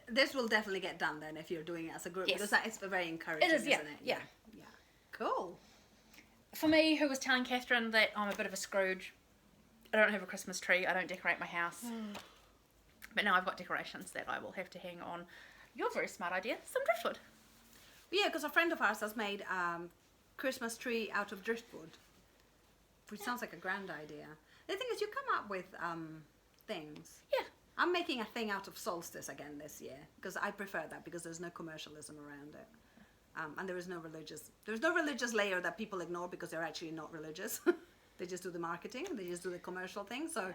Speaker 2: This will definitely get done then if you're doing it as a group.
Speaker 1: Yes.
Speaker 2: Because that is very encouraging,
Speaker 1: It is, yeah,
Speaker 2: isn't it?
Speaker 1: yeah.
Speaker 2: Yeah. Cool.
Speaker 1: For me, who was telling Catherine that I'm a bit of a Scrooge, I don't have a Christmas tree. I don't decorate my house. But now I've got decorations that I will have to hang on. Your very smart idea, some driftwood.
Speaker 2: Yeah, because a friend of ours has made Christmas tree out of driftwood, which sounds like a grand idea. The thing is, you come up with things.
Speaker 1: Yeah.
Speaker 2: I'm making a thing out of solstice again this year because I prefer that because there's no commercialism around it. And there's no religious layer that people ignore because they're actually not religious. They just do the marketing, they just do the commercial thing. So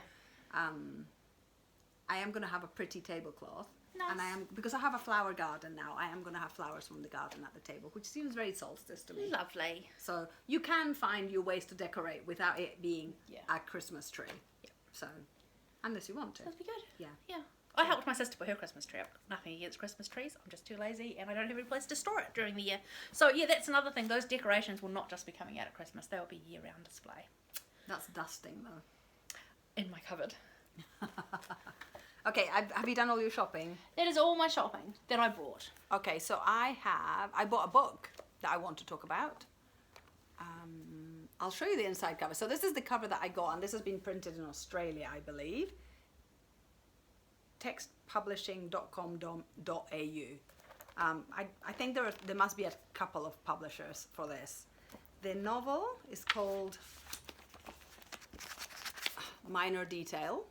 Speaker 2: I am going to have a pretty tablecloth.
Speaker 1: Nice.
Speaker 2: And because I have a flower garden now, I am going to have flowers from the garden at the table, which seems very solstice to me.
Speaker 1: Lovely.
Speaker 2: So you can find your ways to decorate without it being
Speaker 1: Yeah.
Speaker 2: a Christmas tree.
Speaker 1: Yeah.
Speaker 2: So, unless you want to.
Speaker 1: That'd be good.
Speaker 2: Yeah.
Speaker 1: Yeah. I helped my sister put her Christmas tree up. Nothing against Christmas trees. I'm just too lazy and I don't have any place to store it during the year. So yeah, that's another thing. Those decorations will not just be coming out at Christmas. They will be year-round display.
Speaker 2: That's dusting though.
Speaker 1: In my cupboard.
Speaker 2: Okay, have you done all your shopping?
Speaker 1: That is all my shopping that I brought.
Speaker 2: Okay, so I bought a book that I want to talk about. I'll show you the inside cover. So this is the cover that I got, and this has been printed in Australia, I believe. Textpublishing.com.au. I think there must be a couple of publishers for this. The novel is called Minor Detail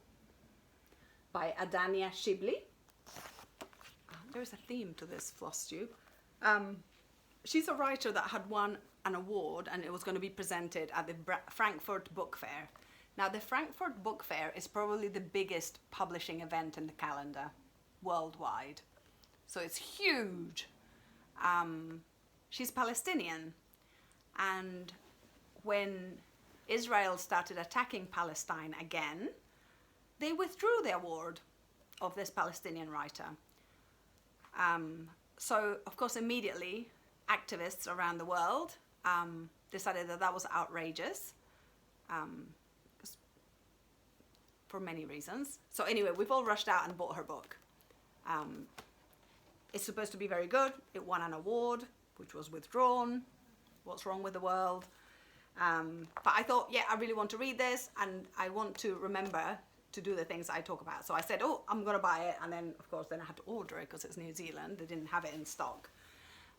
Speaker 2: by Adania Shibley. There's a theme to this floss tube. She's a writer that had won an award and it was going to be presented at the Frankfurt Book Fair. Now the Frankfurt Book Fair is probably the biggest publishing event in the calendar worldwide. So it's huge. She's Palestinian, and when Israel started attacking Palestine again, they withdrew the award of this Palestinian writer. So, of course, immediately, activists around the world decided that that was outrageous for many reasons. So anyway, we've all rushed out and bought her book. It's supposed to be very good. It won an award, which was withdrawn. What's wrong with the world? But I thought, yeah, I really want to read this, and I want to remember to do the things I talk about. So I said, oh, I'm going to buy it. And then, of course, then I had to order it because it's New Zealand. They didn't have it in stock.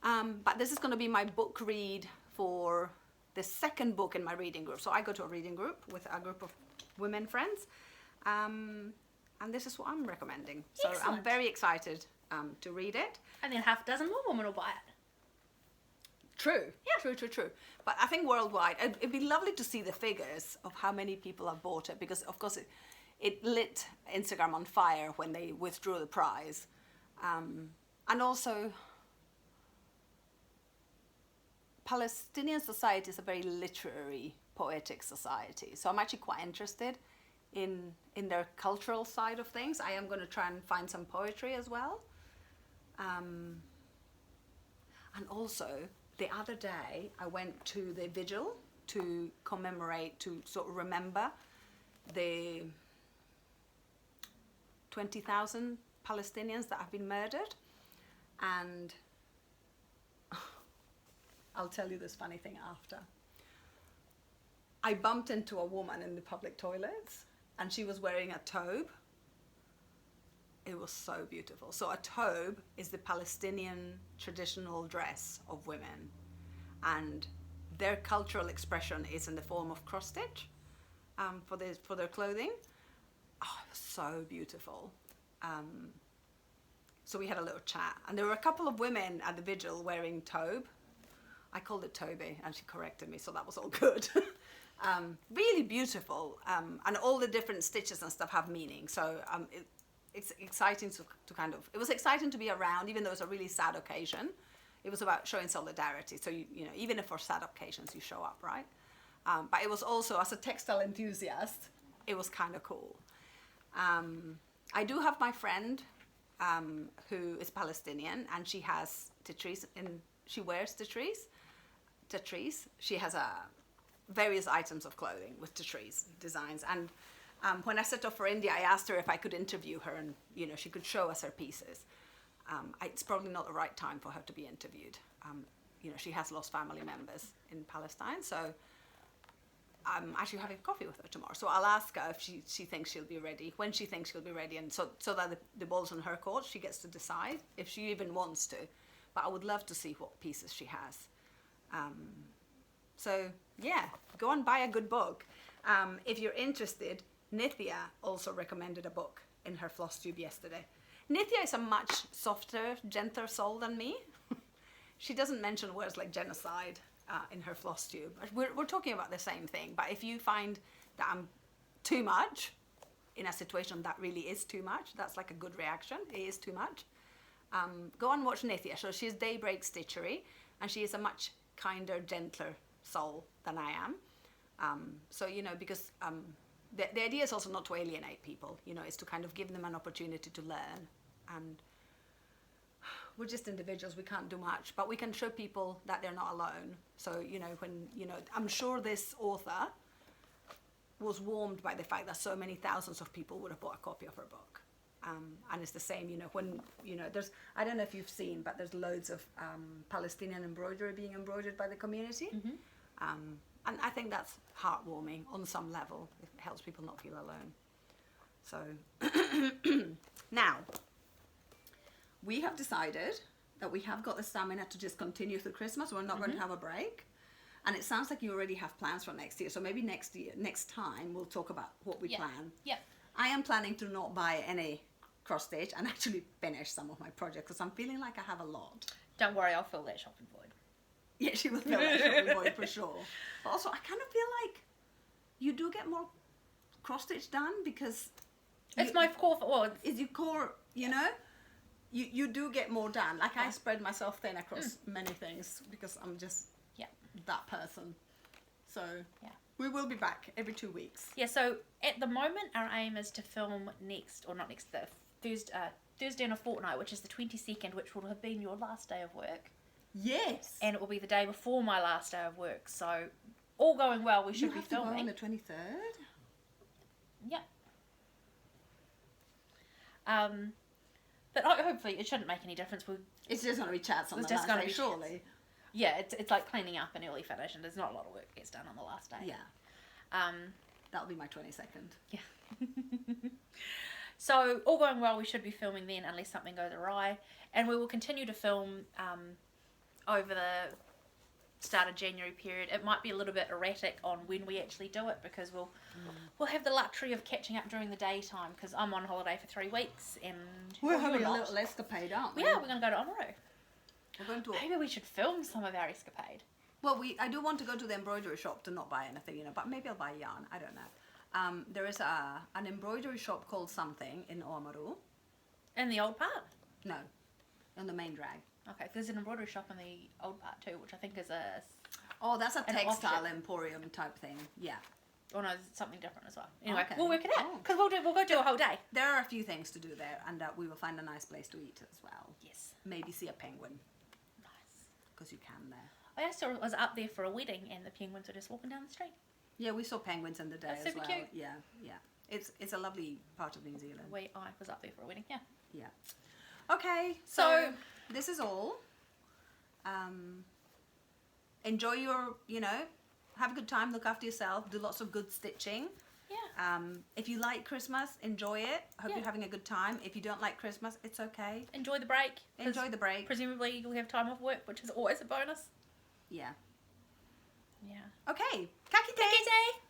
Speaker 2: But this is going to be my book read for the second book in my reading group. So I go to a reading group with a group of women friends. And this is what I'm recommending. So
Speaker 1: Excellent.
Speaker 2: I'm very excited to read it.
Speaker 1: And then half a dozen more women will buy it.
Speaker 2: True. Yeah. True. But I think worldwide, it'd be lovely to see the figures of how many people have bought it, because of course it lit Instagram on fire when they withdrew the prize. And also, Palestinian society is a very literary, poetic society. So I'm actually quite interested in their cultural side of things. I am going to try and find some poetry as well. And also, the other day, I went to the vigil to commemorate, to sort of remember the 20,000 Palestinians that have been murdered. And I'll tell you this funny thing after. I bumped into a woman in the public toilets, and she was wearing a tobe. It was so beautiful. So a tobe is the Palestinian traditional dress of women, and their cultural expression is in the form of cross stitch for their clothing. Oh, it was so beautiful. So we had a little chat, and there were a couple of women at the vigil wearing tobe. I called it Toby, and she corrected me, so that was all good. Really beautiful, and all the different stitches and stuff have meaning. So it's exciting to kind of, it was exciting to be around, even though it's a really sad occasion. It was about showing solidarity. So, you know, even if for sad occasions, you show up, right? But it was also, as a textile enthusiast, it was kind of cool. I do have my friend who is Palestinian, and she has tattoos, and she wears tattoos. She has various items of clothing with tattoos designs. And when I set off for India, I asked her if I could interview her, and you know, she could show us her pieces. It's probably not the right time for her to be interviewed. You know, she has lost family members in Palestine, so I'm actually having coffee with her tomorrow. So I'll ask her if she thinks she'll be ready, when she thinks she'll be ready, and so that the ball's on her court, she gets to decide if she even wants to. But I would love to see what pieces she has. So yeah, go and buy a good book. If you're interested, Nithya also recommended a book in her floss tube yesterday. Nithya is a much softer, gentler soul than me. She doesn't mention words like genocide in her floss tube. We're talking about the same thing, but if you find that I'm too much in a situation that really is too much, that's like a good reaction, it is too much, go and watch Nithya. So she's Daybreak Stitchery, and she is a much kinder, gentler soul than I am. So, you know, because the idea is also not to alienate people, you know, it's to kind of give them an opportunity to learn. And we're just individuals, we can't do much, but we can show people that they're not alone. So, you know, when, you know, I'm sure this author was warmed by the fact that so many thousands of people would have bought a copy of her book. And it's the same, you know, when, you know, there's, I don't know if you've seen, but there's loads of Palestinian embroidery being embroidered by the community. And I think that's heartwarming on some level. It helps people not feel alone. So, now, we have decided that we have got the stamina to just continue through Christmas. We're not going to have a break. And it sounds like you already have plans for next year. So maybe next time, we'll talk about what we plan.
Speaker 1: Yeah.
Speaker 2: I am planning to not buy any cross stitch and actually finish some of my projects because I'm feeling like I have a lot.
Speaker 1: Don't worry, I'll fill that shopping void.
Speaker 2: Yeah, she will fill that shopping void for sure. But also, I kind of feel like you do get more cross stitch done because
Speaker 1: It's my core, well,
Speaker 2: is your core, you know, you do get more done. Like I spread myself thin across many things because I'm just that person. So we will be back every 2 weeks.
Speaker 1: Yeah, so at the moment our aim is to film the Thursday in a fortnight, which is the 22nd, which will have been your last day of work.
Speaker 2: Yes.
Speaker 1: And it will be the day before my last day of work. So all going well, we should be filming.
Speaker 2: You have to go on the 23rd?
Speaker 1: Yeah. But hopefully it shouldn't make any difference.
Speaker 2: It's just going to be chats on the last day, surely.
Speaker 1: Yeah, it's like cleaning up and early finish, and there's not a lot of work gets done on the last day.
Speaker 2: Yeah. That'll be my 22nd.
Speaker 1: Yeah. So all going well, we should be filming then, unless something goes awry, and we will continue to film over the start of January period. It might be a little bit erratic on when we actually do it because we'll have the luxury of catching up during the daytime because I'm on holiday for 3 weeks and
Speaker 2: we're having a little escapade, aren't we?
Speaker 1: Yeah, we're going to go to Oamaru.
Speaker 2: We're going to.
Speaker 1: Maybe we should film some of our escapade.
Speaker 2: Well, I do want to go to the embroidery shop to not buy anything, you know, but maybe I'll buy yarn. I don't know. There is an embroidery shop called something in Oamaru.
Speaker 1: In the old part?
Speaker 2: No, in the main drag.
Speaker 1: Okay, there's an embroidery shop in the old part too, which I think is a...
Speaker 2: Oh, that's a textile emporium type thing. Yeah.
Speaker 1: Oh no, it's something different as well. Anyway,
Speaker 2: Okay.
Speaker 1: we'll work it out because we'll go do a whole day.
Speaker 2: There are a few things to do there, and we will find a nice place to eat as well.
Speaker 1: Yes.
Speaker 2: Maybe see a penguin.
Speaker 1: Nice.
Speaker 2: Because you can there.
Speaker 1: I also was up there for a wedding and the penguins were just walking down the street.
Speaker 2: Yeah, we saw penguins in the day
Speaker 1: That's
Speaker 2: as
Speaker 1: super
Speaker 2: well.
Speaker 1: cute.
Speaker 2: Yeah, yeah. It's a lovely part of New Zealand.
Speaker 1: I was up there for a wedding, yeah.
Speaker 2: Yeah. Okay, so this is all. Enjoy your, you know, have a good time, look after yourself, do lots of good stitching.
Speaker 1: Yeah.
Speaker 2: If you like Christmas, enjoy it. Hope you're having a good time. If you don't like Christmas, it's okay.
Speaker 1: Enjoy the break.
Speaker 2: Enjoy the break.
Speaker 1: Presumably you'll have time off work, which is always a bonus.
Speaker 2: Yeah.
Speaker 1: Yeah.
Speaker 2: Okay. Kaki
Speaker 1: Kaki day!